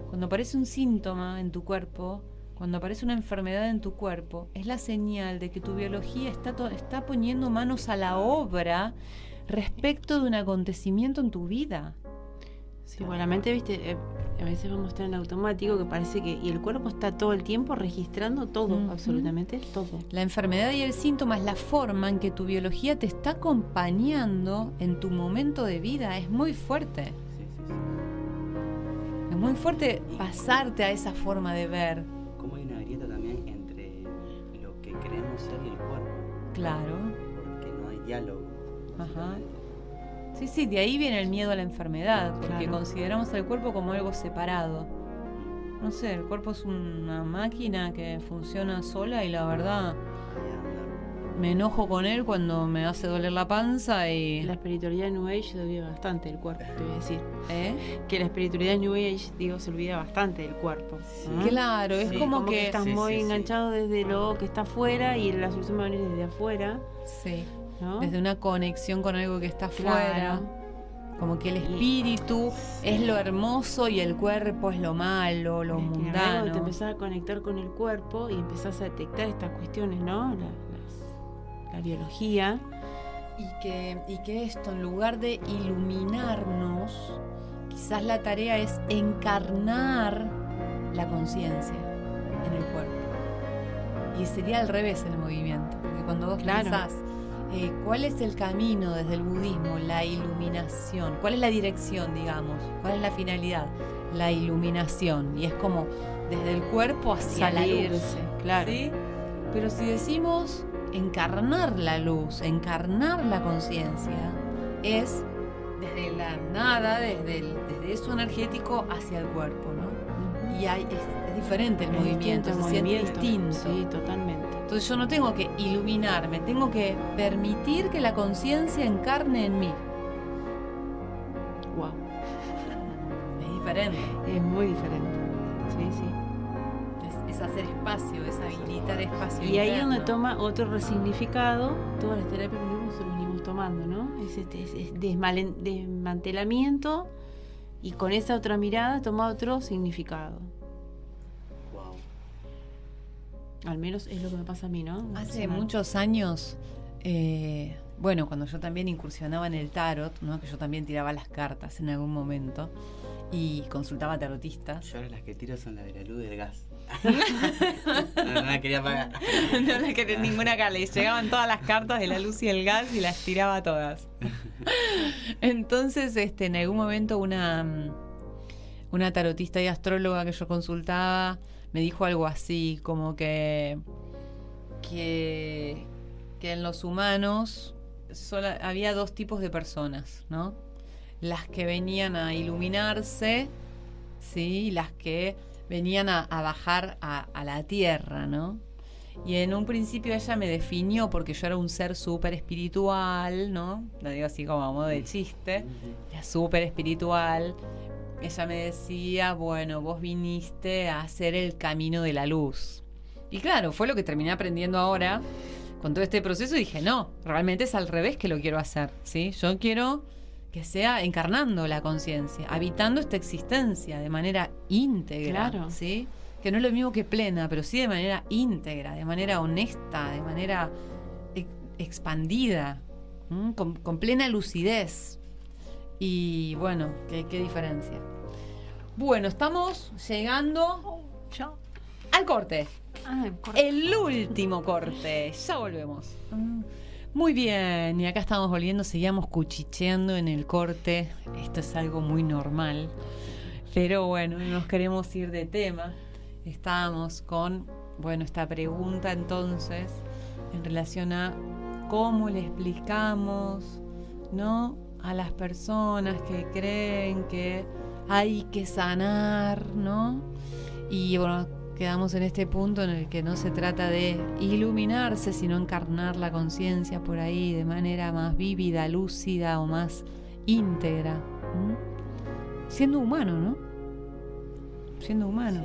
Cuando aparece un síntoma en tu cuerpo, cuando aparece una enfermedad en tu cuerpo, es la señal de que tu biología está poniendo manos a la obra respecto de un acontecimiento en tu vida. Sí, bueno, la mente, viste, a veces vamos a estar en automático que parece que... Y el cuerpo está todo el tiempo registrando todo, absolutamente todo. La enfermedad y el síntoma es la forma en que tu biología te está acompañando en tu momento de vida. Es muy fuerte. Sí. Es muy fuerte pasarte a esa forma de ver. Como hay una grieta también entre lo que creemos ser y el cuerpo. Claro. Porque no hay diálogo. Ajá. Sí, de ahí viene el miedo a la enfermedad, porque claro. consideramos al cuerpo como algo separado. No sé, el cuerpo es una máquina que funciona sola y la verdad me enojo con él cuando me hace doler la panza y... La espiritualidad New Age se olvida bastante del cuerpo, te voy a decir. Que la espiritualidad New Age, se olvida bastante del cuerpo. Sí. Claro, es como que... estás muy enganchado desde lo que está afuera y la solución va a venir desde afuera. Sí. ¿No? Desde una conexión con algo que está afuera. Claro. Como que el espíritu es lo hermoso y el cuerpo es lo malo, lo mundano. Cuando te empezás a conectar con el cuerpo y empezás a detectar estas cuestiones, ¿no? La biología. Y que esto, en lugar de iluminarnos, quizás la tarea es encarnar la conciencia en el cuerpo. Y sería al revés el movimiento. porque cuando vos pensás, ¿cuál es el camino desde el budismo? La iluminación. ¿Cuál es la dirección, digamos? ¿Cuál es la finalidad? La iluminación. Y es como desde el cuerpo hacia la luz. Claro. ¿Sí? Pero si decimos encarnar la luz, encarnar la conciencia, es desde la nada, desde eso energético hacia el cuerpo, ¿no? Y es diferente el movimiento, se siente distinto. Sí, totalmente. Entonces yo no tengo que iluminarme, tengo que permitir que la conciencia encarne en mí. Wow. Es diferente. Es muy diferente. Sí, sí. Es hacer espacio, es habilitar espacio. Y ahí es interno. donde toma otro resignificado todas las terapias que venimos tomando, ¿no? Es desmantelamiento y con esa otra mirada toma otro significado. Wow. Al menos es lo que me pasa a mí, ¿no? Hace muchos años, bueno, cuando yo también incursionaba en el tarot, ¿no? Que yo también tiraba las cartas en algún momento y consultaba tarotistas. Yo ahora las que tiro son las de la luz y del gas. No la quería pagar. No le quería ninguna cara, le llegaban todas las cartas de la luz y el gas y las tiraba todas. Entonces, en algún momento una tarotista y astróloga que yo consultaba me dijo algo así, como que en los humanos había dos tipos de personas, ¿no? Las que venían a iluminarse, ¿sí? Y las que venían a bajar a la tierra, ¿no? Y en un principio ella me definió, porque yo era un ser súper espiritual, ¿no? Lo digo así como a modo de chiste, era súper espiritual. Ella me decía, bueno, vos viniste a hacer el camino de la luz. Y claro, fue lo que terminé aprendiendo ahora con todo este proceso y dije, no, realmente es al revés que lo quiero hacer, ¿sí? Yo quiero que sea encarnando la conciencia, habitando esta existencia de manera íntegra, claro. ¿sí? Que no es lo mismo que plena, pero sí de manera íntegra, de manera honesta, de manera expandida, con plena lucidez. Y bueno, qué diferencia. Bueno, estamos llegando al corte. El último corte. Ya volvemos. Muy bien, y acá estamos volviendo, seguíamos cuchicheando en el corte. Esto es algo muy normal. Pero bueno, nos queremos ir de tema. Estábamos con, bueno, esta pregunta entonces, en relación a cómo le explicamos, ¿no?, a las personas que creen que hay que sanar, ¿no? Y bueno, quedamos en este punto en el que no se trata de iluminarse, sino encarnar la conciencia por ahí de manera más vívida, lúcida o más íntegra. Siendo humano, ¿no? Siendo humano.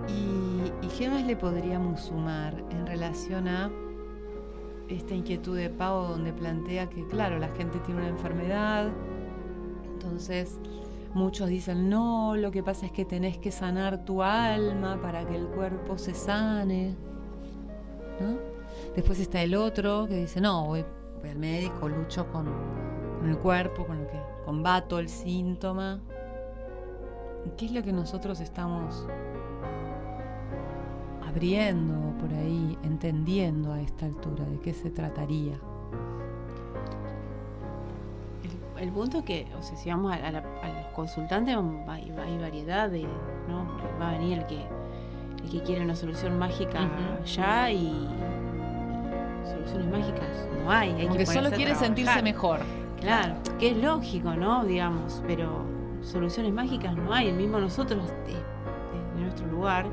¿Y qué más le podríamos sumar en relación a esta inquietud de Pau, donde plantea que, claro, la gente tiene una enfermedad, entonces muchos dicen, no, lo que pasa es que tenés que sanar tu alma para que el cuerpo se sane, ¿no? Después está el otro que dice, no, voy al médico, lucho con el cuerpo, con lo que combato el síntoma. ¿Qué es lo que nosotros estamos abriendo por ahí, entendiendo a esta altura? ¿De qué se trataría? El punto es que, o sea, si vamos a los consultantes, hay variedad de, ¿no? Va a venir el que quiere una solución mágica ya y soluciones mágicas no hay. Porque solo quiere sentirse mejor. Claro, que es lógico, ¿no? Digamos, pero soluciones mágicas no hay. El mismo nosotros, desde nuestro lugar,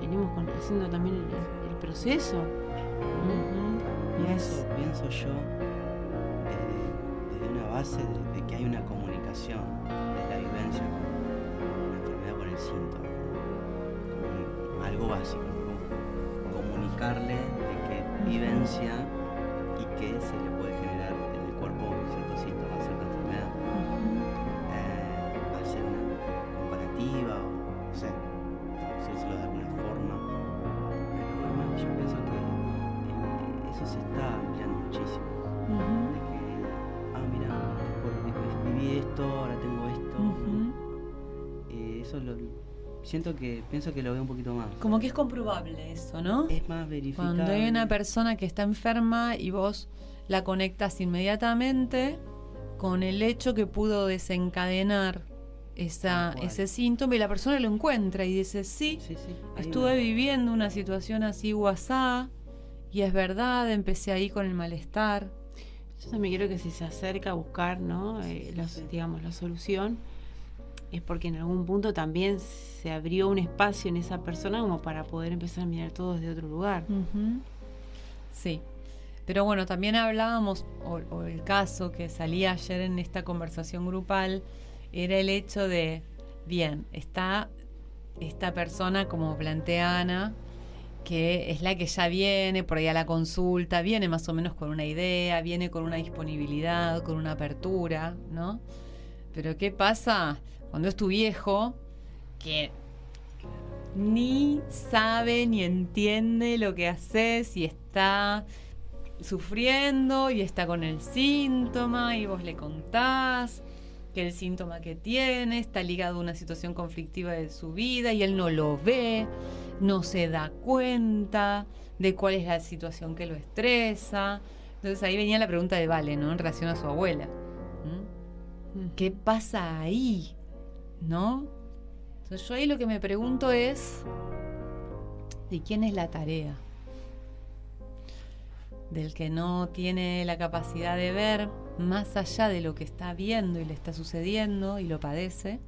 venimos haciendo también el proceso. Pienso yo desde una base de que hay una comunicación de la vivencia con la enfermedad, con el síntoma, como algo básico, ¿no? Comunicarle de que vivencia y que se le puede generar en el cuerpo ciertos síntomas, cierta enfermedad. Hacer una comparativa o no sé, traducírselo de alguna forma, pero además yo pienso que eso se está ampliando muchísimo. De que, mira, viví esto, ahora tengo esto. Eso pienso que lo veo un poquito más. Como que es comprobable eso, ¿no? Es más verificable. Cuando hay una persona que está enferma y vos la conectas inmediatamente con el hecho que pudo desencadenar ese síntoma y la persona lo encuentra y dice, sí, estuve viviendo una situación así o asá, y es verdad, empecé ahí con el malestar. Yo también creo que si se acerca a buscar, ¿no? La solución, es porque en algún punto también se abrió un espacio en esa persona como para poder empezar a mirar todo desde otro lugar. Uh-huh. Sí, pero bueno, también hablábamos, o el caso que salía ayer en esta conversación grupal, era el hecho de, bien, está esta persona, como plantea Ana, que es la que ya viene por ahí a la consulta, viene más o menos con una idea, viene con una disponibilidad, con una apertura, ¿no? Pero ¿qué pasa cuando es tu viejo que ni sabe ni entiende lo que haces y está sufriendo y está con el síntoma y vos le contás que el síntoma que tiene está ligado a una situación conflictiva de su vida y él no lo ve, no se da cuenta de cuál es la situación que lo estresa? Entonces ahí venía la pregunta de Vale, ¿no? En relación a su abuela. ¿Qué pasa ahí? ¿No? Entonces yo ahí lo que me pregunto es, ¿de quién es la tarea? Del que no tiene la capacidad de ver más allá de lo que está viendo y le está sucediendo y lo padece.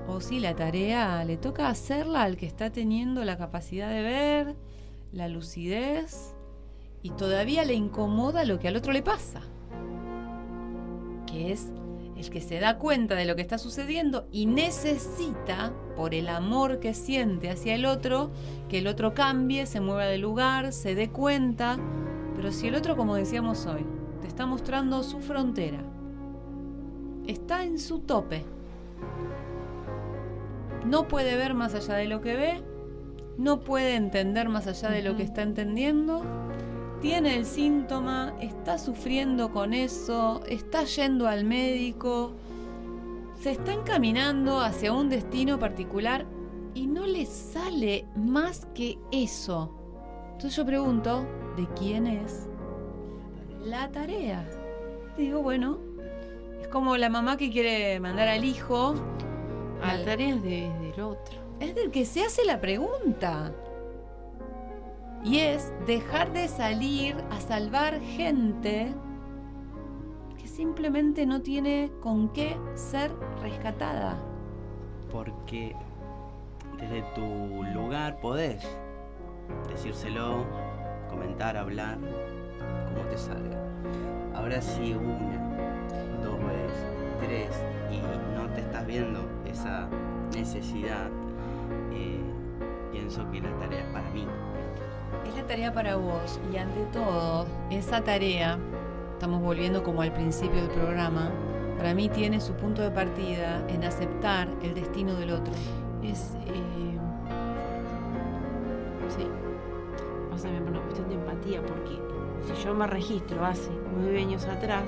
O si la tarea le toca hacerla al que está teniendo la capacidad de ver, la lucidez, y todavía le incomoda lo que al otro le pasa, que es el que se da cuenta de lo que está sucediendo y necesita, por el amor que siente hacia el otro, que el otro cambie, se mueva de lugar, se dé cuenta. Pero si el otro, como decíamos hoy, te está mostrando su frontera, está en su tope, no puede ver más allá de lo que ve, no puede entender más allá de lo que está entendiendo, tiene el síntoma, está sufriendo con eso, está yendo al médico, se está encaminando hacia un destino particular y no le sale más que eso. Entonces yo pregunto, ¿de quién es la tarea? Digo, bueno, es como la mamá que quiere mandar al hijo. La tarea es del otro. Es del que se hace la pregunta. Y es dejar de salir a salvar gente que simplemente no tiene con qué ser rescatada. Porque desde tu lugar podés decírselo, comentar, hablar, como te salga. Ahora si 1, 2 veces, 3 y no te estás viendo esa necesidad, pienso que la tarea es para mí. Es la tarea para vos, y ante todo, esa tarea, estamos volviendo como al principio del programa, para mí tiene su punto de partida en aceptar el destino del otro. Sí, pasa también por una cuestión de empatía, porque si yo me registro hace 9 años atrás,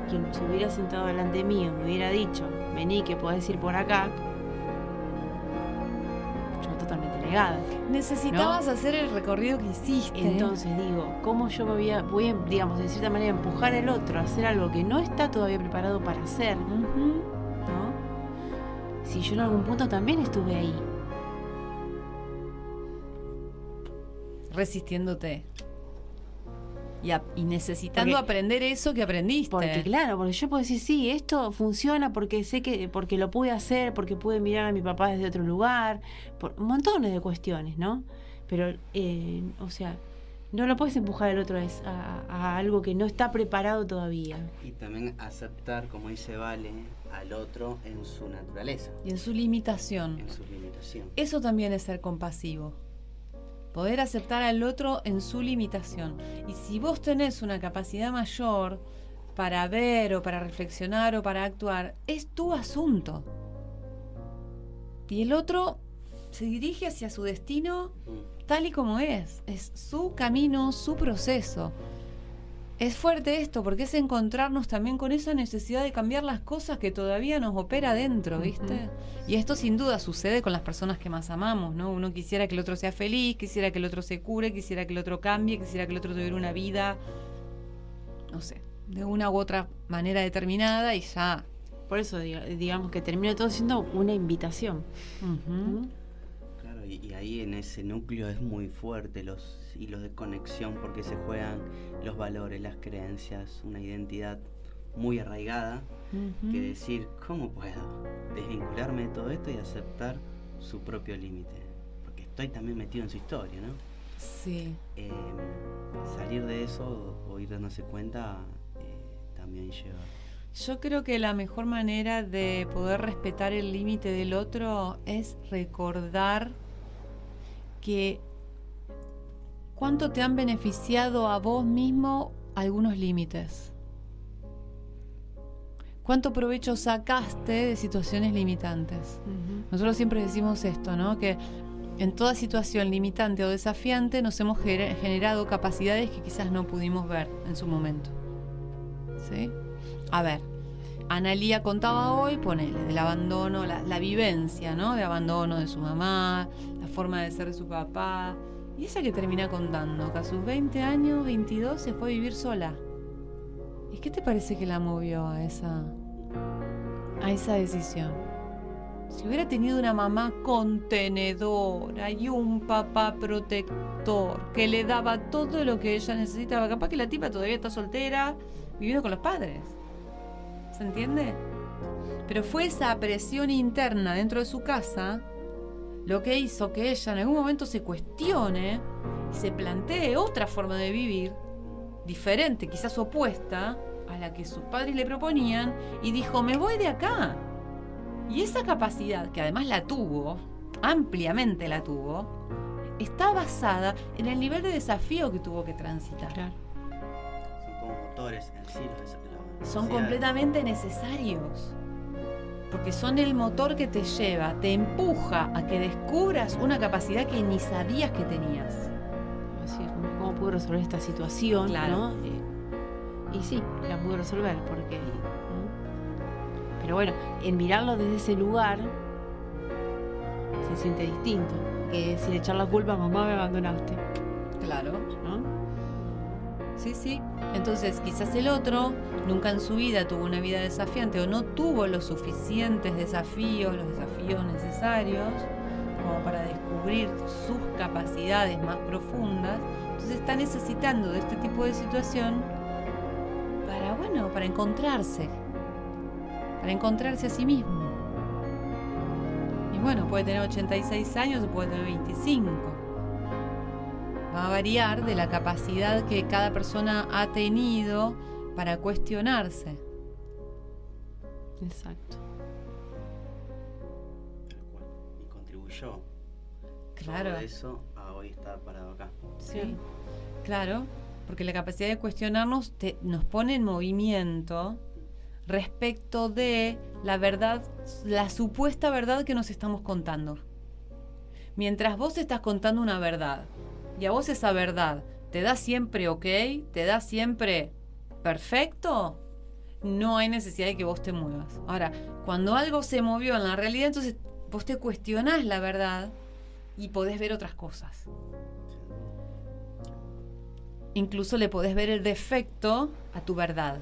quien se hubiera sentado delante mío me hubiera dicho, vení que podés ir por acá, yo totalmente negada. Necesitabas hacer el recorrido que hiciste. Entonces digo, ¿cómo yo voy digamos, de cierta manera, empujar al otro a hacer algo que no está todavía preparado para hacer? ¿No? Si yo en algún punto también estuve ahí. Resistiéndote. Y necesitando aprender eso que aprendiste. Porque yo puedo decir, sí, esto funciona porque sé que, porque lo pude hacer, porque pude mirar a mi papá desde otro lugar, por montones de cuestiones, ¿no? Pero, no lo puedes empujar al otro a algo que no está preparado todavía. Y también aceptar, como dice Vale, al otro en su naturaleza. Y en su limitación. En su limitación. Eso también es ser compasivo. Poder aceptar al otro en su limitación. Y si vos tenés una capacidad mayor para ver o para reflexionar o para actuar, es tu asunto. Y el otro se dirige hacia su destino tal y como es. Es su camino, su proceso. Es fuerte esto, porque es encontrarnos también con esa necesidad de cambiar las cosas que todavía nos opera dentro, ¿viste? Y esto sin duda sucede con las personas que más amamos, ¿no? Uno quisiera que el otro sea feliz, quisiera que el otro se cure, quisiera que el otro cambie, quisiera que el otro tuviera una vida, no sé, de una u otra manera determinada y ya. Por eso digamos que termina todo siendo una invitación. Claro, y ahí en ese núcleo es muy fuerte los hilos de conexión, porque se juegan los valores, las creencias, una identidad muy arraigada, que decir, ¿cómo puedo desvincularme de todo esto y aceptar su propio límite? Porque estoy también metido en su historia, ¿no? Sí. Salir de eso o ir dándose cuenta también lleva. Yo creo que la mejor manera de poder respetar el límite del otro es recordar que cuánto te han beneficiado a vos mismo algunos límites. ¿Cuánto provecho sacaste de situaciones limitantes? Nosotros siempre decimos esto, ¿no? Que en toda situación limitante o desafiante nos hemos generado capacidades que quizás no pudimos ver en su momento. ¿Sí? A ver, Analía contaba hoy, ponele, del abandono, la vivencia, ¿no? De abandono de su mamá, la forma de ser de su papá. Y ella que termina contando que a sus 20 años, 22, se fue a vivir sola. ¿Y qué te parece que la movió a esa decisión? Si hubiera tenido una mamá contenedora y un papá protector que le daba todo lo que ella necesitaba, capaz que la tipa todavía está soltera, viviendo con los padres. ¿Se entiende? Pero fue esa presión interna dentro de su casa lo que hizo que ella en algún momento se cuestione y se plantee otra forma de vivir, diferente, quizás opuesta a la que sus padres le proponían, y dijo, me voy de acá. Y esa capacidad, que además la tuvo, ampliamente la tuvo, está basada en el nivel de desafío que tuvo que transitar. Claro. Son como motores en sí. Son completamente necesarios. Porque son el motor que te lleva, te empuja a que descubras una capacidad que ni sabías que tenías. Así es, ¿cómo puedo resolver esta situación? Claro. ¿No? Y sí, la pude resolver porque... Pero bueno, en mirarlo desde ese lugar se siente distinto que sin echar la culpa, mamá, me abandonaste. Claro. ¿No? Sí, sí. Entonces, quizás el otro nunca en su vida tuvo una vida desafiante o no tuvo los suficientes desafíos, los desafíos necesarios como para descubrir sus capacidades más profundas. Entonces está necesitando de este tipo de situación para encontrarse a sí mismo. Y bueno, puede tener 86 años o puede tener 25. Va a variar de la capacidad que cada persona ha tenido para cuestionarse. Exacto. Tal cual. Y contribuyó. Claro. Todo eso a hoy estar parado acá. Sí, claro, porque la capacidad de cuestionarnos nos pone en movimiento respecto de la verdad, la supuesta verdad que nos estamos contando. Mientras vos estás contando una verdad y a vos esa verdad te da siempre ok, te da siempre perfecto, no hay necesidad de que vos te muevas. Ahora, cuando algo se movió en la realidad, entonces vos te cuestionás la verdad y podés ver otras cosas. Incluso le podés ver el defecto a tu verdad.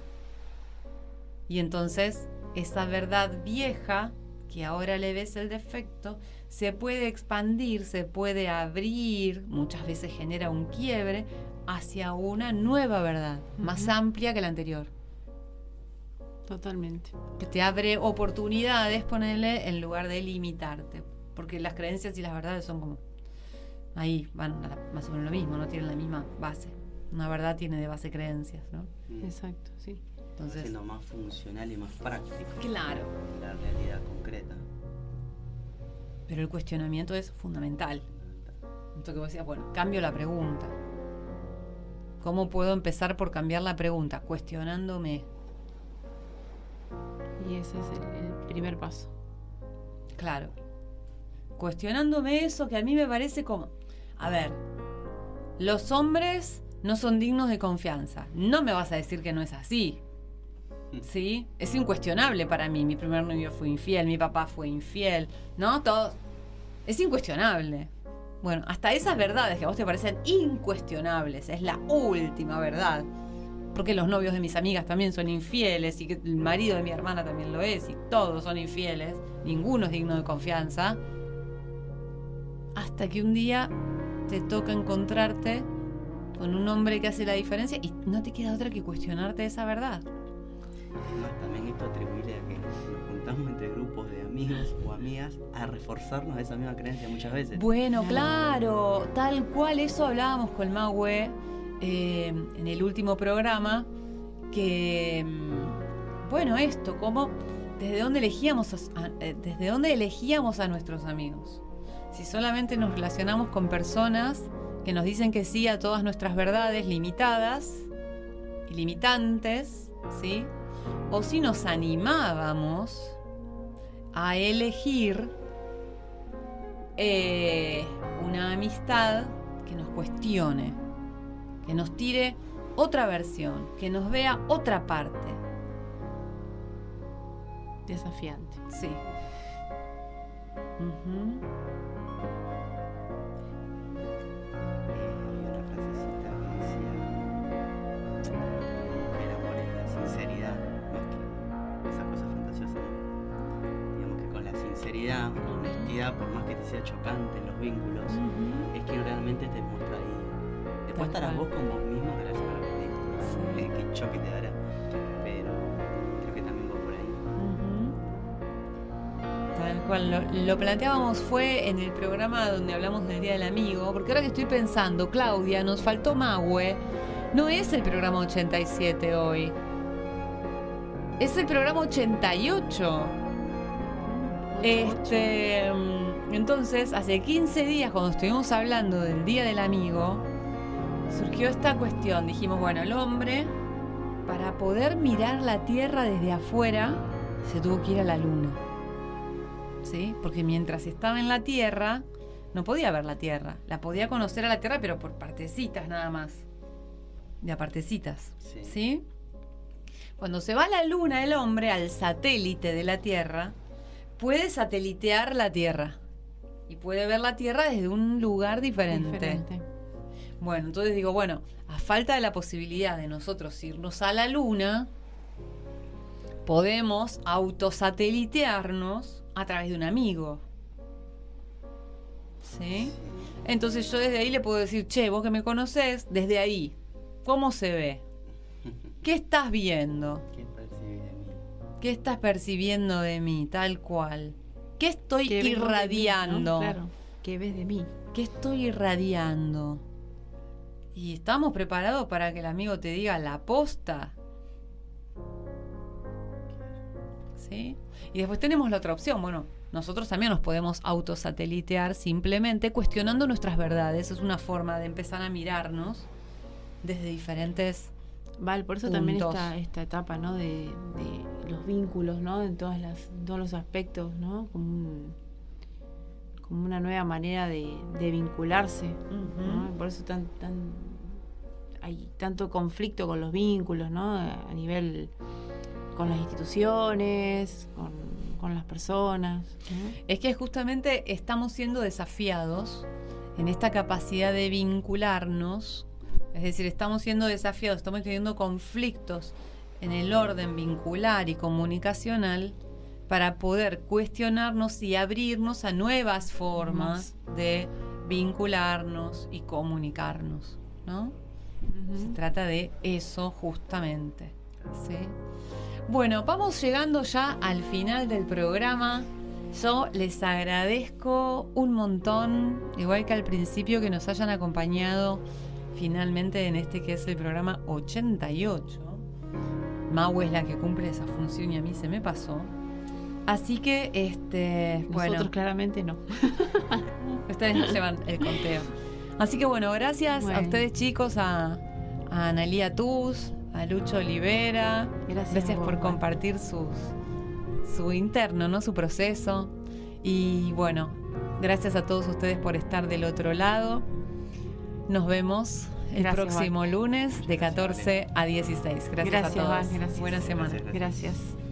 Y entonces esa verdad vieja, que ahora le ves el defecto, se puede expandir, se puede abrir, muchas veces genera un quiebre hacia una nueva verdad, más amplia que la anterior. Totalmente. Que te abre oportunidades, ponele, en lugar de limitarte. Porque las creencias y las verdades son como... ahí van más o menos lo mismo, no tienen la misma base. Una verdad tiene de base creencias, ¿no? Exacto, sí. Entonces, siendo más funcional y más práctico. Claro. La realidad concreta. Pero el cuestionamiento es fundamental. Esto que vos decías, bueno, cambio la pregunta. ¿Cómo puedo empezar por cambiar la pregunta? Cuestionándome. Y ese es el primer paso. Claro. Cuestionándome eso que a mí me parece como... A ver, los hombres no son dignos de confianza. No me vas a decir que no es así. ¿Sí? Es incuestionable para mí. Mi primer novio fue infiel, mi papá fue infiel, ¿no? Todo. Es incuestionable. Bueno, hasta esas verdades que a vos te parecen incuestionables, es la última verdad. Porque los novios de mis amigas también son infieles, y que el marido de mi hermana también lo es, y todos son infieles. Ninguno es digno de confianza. Hasta que un día te toca encontrarte con un hombre que hace la diferencia y no te queda otra que cuestionarte esa verdad. Además, también esto atribuirle a que nos juntamos entre grupos de amigos o amigas a reforzarnos esa misma creencia muchas veces. Bueno, claro, tal cual, eso hablábamos con Mahue en el último programa, que, bueno, esto, como desde dónde elegíamos a nuestros amigos. Si solamente nos relacionamos con personas que nos dicen que sí a todas nuestras verdades limitadas y limitantes, ¿sí? O si nos animábamos a elegir una amistad que nos cuestione, que nos tire otra versión, que nos vea otra parte. Desafiante. Sí. Sinceridad, honestidad, por más que te sea chocante en los vínculos, es que realmente te muestra ahí. Después estarás vos con vos mismo relacionado con esto. Qué choque te dará. Pero creo que también va por ahí. Tal cual, lo planteábamos fue en el programa donde hablamos del Día del Amigo, porque ahora que estoy pensando, Claudia, nos faltó Mahue. No es el programa 87 hoy. Es el programa 88. Entonces, hace 15 días, cuando estuvimos hablando del Día del Amigo, surgió esta cuestión. Dijimos, bueno, el hombre, para poder mirar la Tierra desde afuera, se tuvo que ir a la Luna. ¿Sí? Porque mientras estaba en la Tierra, no podía ver la Tierra. La podía conocer a la Tierra, pero por partecitas nada más. De a partecitas. ¿Sí? Cuando se va a la Luna el hombre, al satélite de la Tierra, puede satelitear la Tierra y puede ver la Tierra desde un lugar diferente. Bueno, entonces digo, bueno, a falta de la posibilidad de nosotros irnos a la Luna, podemos autosatelitearnos a través de un amigo. ¿Sí? Entonces yo desde ahí le puedo decir, che, vos que me conocés, desde ahí, ¿cómo se ve? ¿Qué estás viendo? ¿Qué estás percibiendo de mí? Tal cual. ¿Qué estoy irradiando? Mí, ¿no? Claro. ¿Qué ves de mí? ¿Qué estoy irradiando? ¿Y estamos preparados para que el amigo te diga la posta? ¿Sí? Y después tenemos la otra opción. Bueno, nosotros también nos podemos autosatelitear simplemente cuestionando nuestras verdades. Es una forma de empezar a mirarnos desde diferentes Val, por eso también esta etapa, ¿no? de los vínculos, ¿no? En todos los aspectos, ¿no? Como una nueva manera de vincularse, ¿no? Por eso hay tanto conflicto con los vínculos, ¿no? A nivel con las instituciones, con las personas, ¿no? Es que justamente estamos siendo desafiados en esta capacidad de vincularnos. Es decir, estamos siendo desafiados, estamos teniendo conflictos en el orden vincular y comunicacional para poder cuestionarnos y abrirnos a nuevas formas de vincularnos y comunicarnos, ¿no? Se trata de eso justamente, ¿sí? Bueno, vamos llegando ya al final del programa. Yo les agradezco un montón, igual que al principio, que nos hayan acompañado finalmente en este que es el programa 88. Mahue es la que cumple esa función y a mí se me pasó. Así que, nosotros claramente no. Ustedes nos llevan el conteo. Así que bueno, gracias a ustedes chicos, a Analía Tuz, a Lucho Olivera. Gracias por compartir su interno, ¿no? Su proceso. Y bueno, gracias a todos ustedes por estar del otro lado. Nos vemos el Gracias, próximo lunes de 14 a 16. Gracias a todos. Val, gracias. Buena semana. Gracias. Gracias.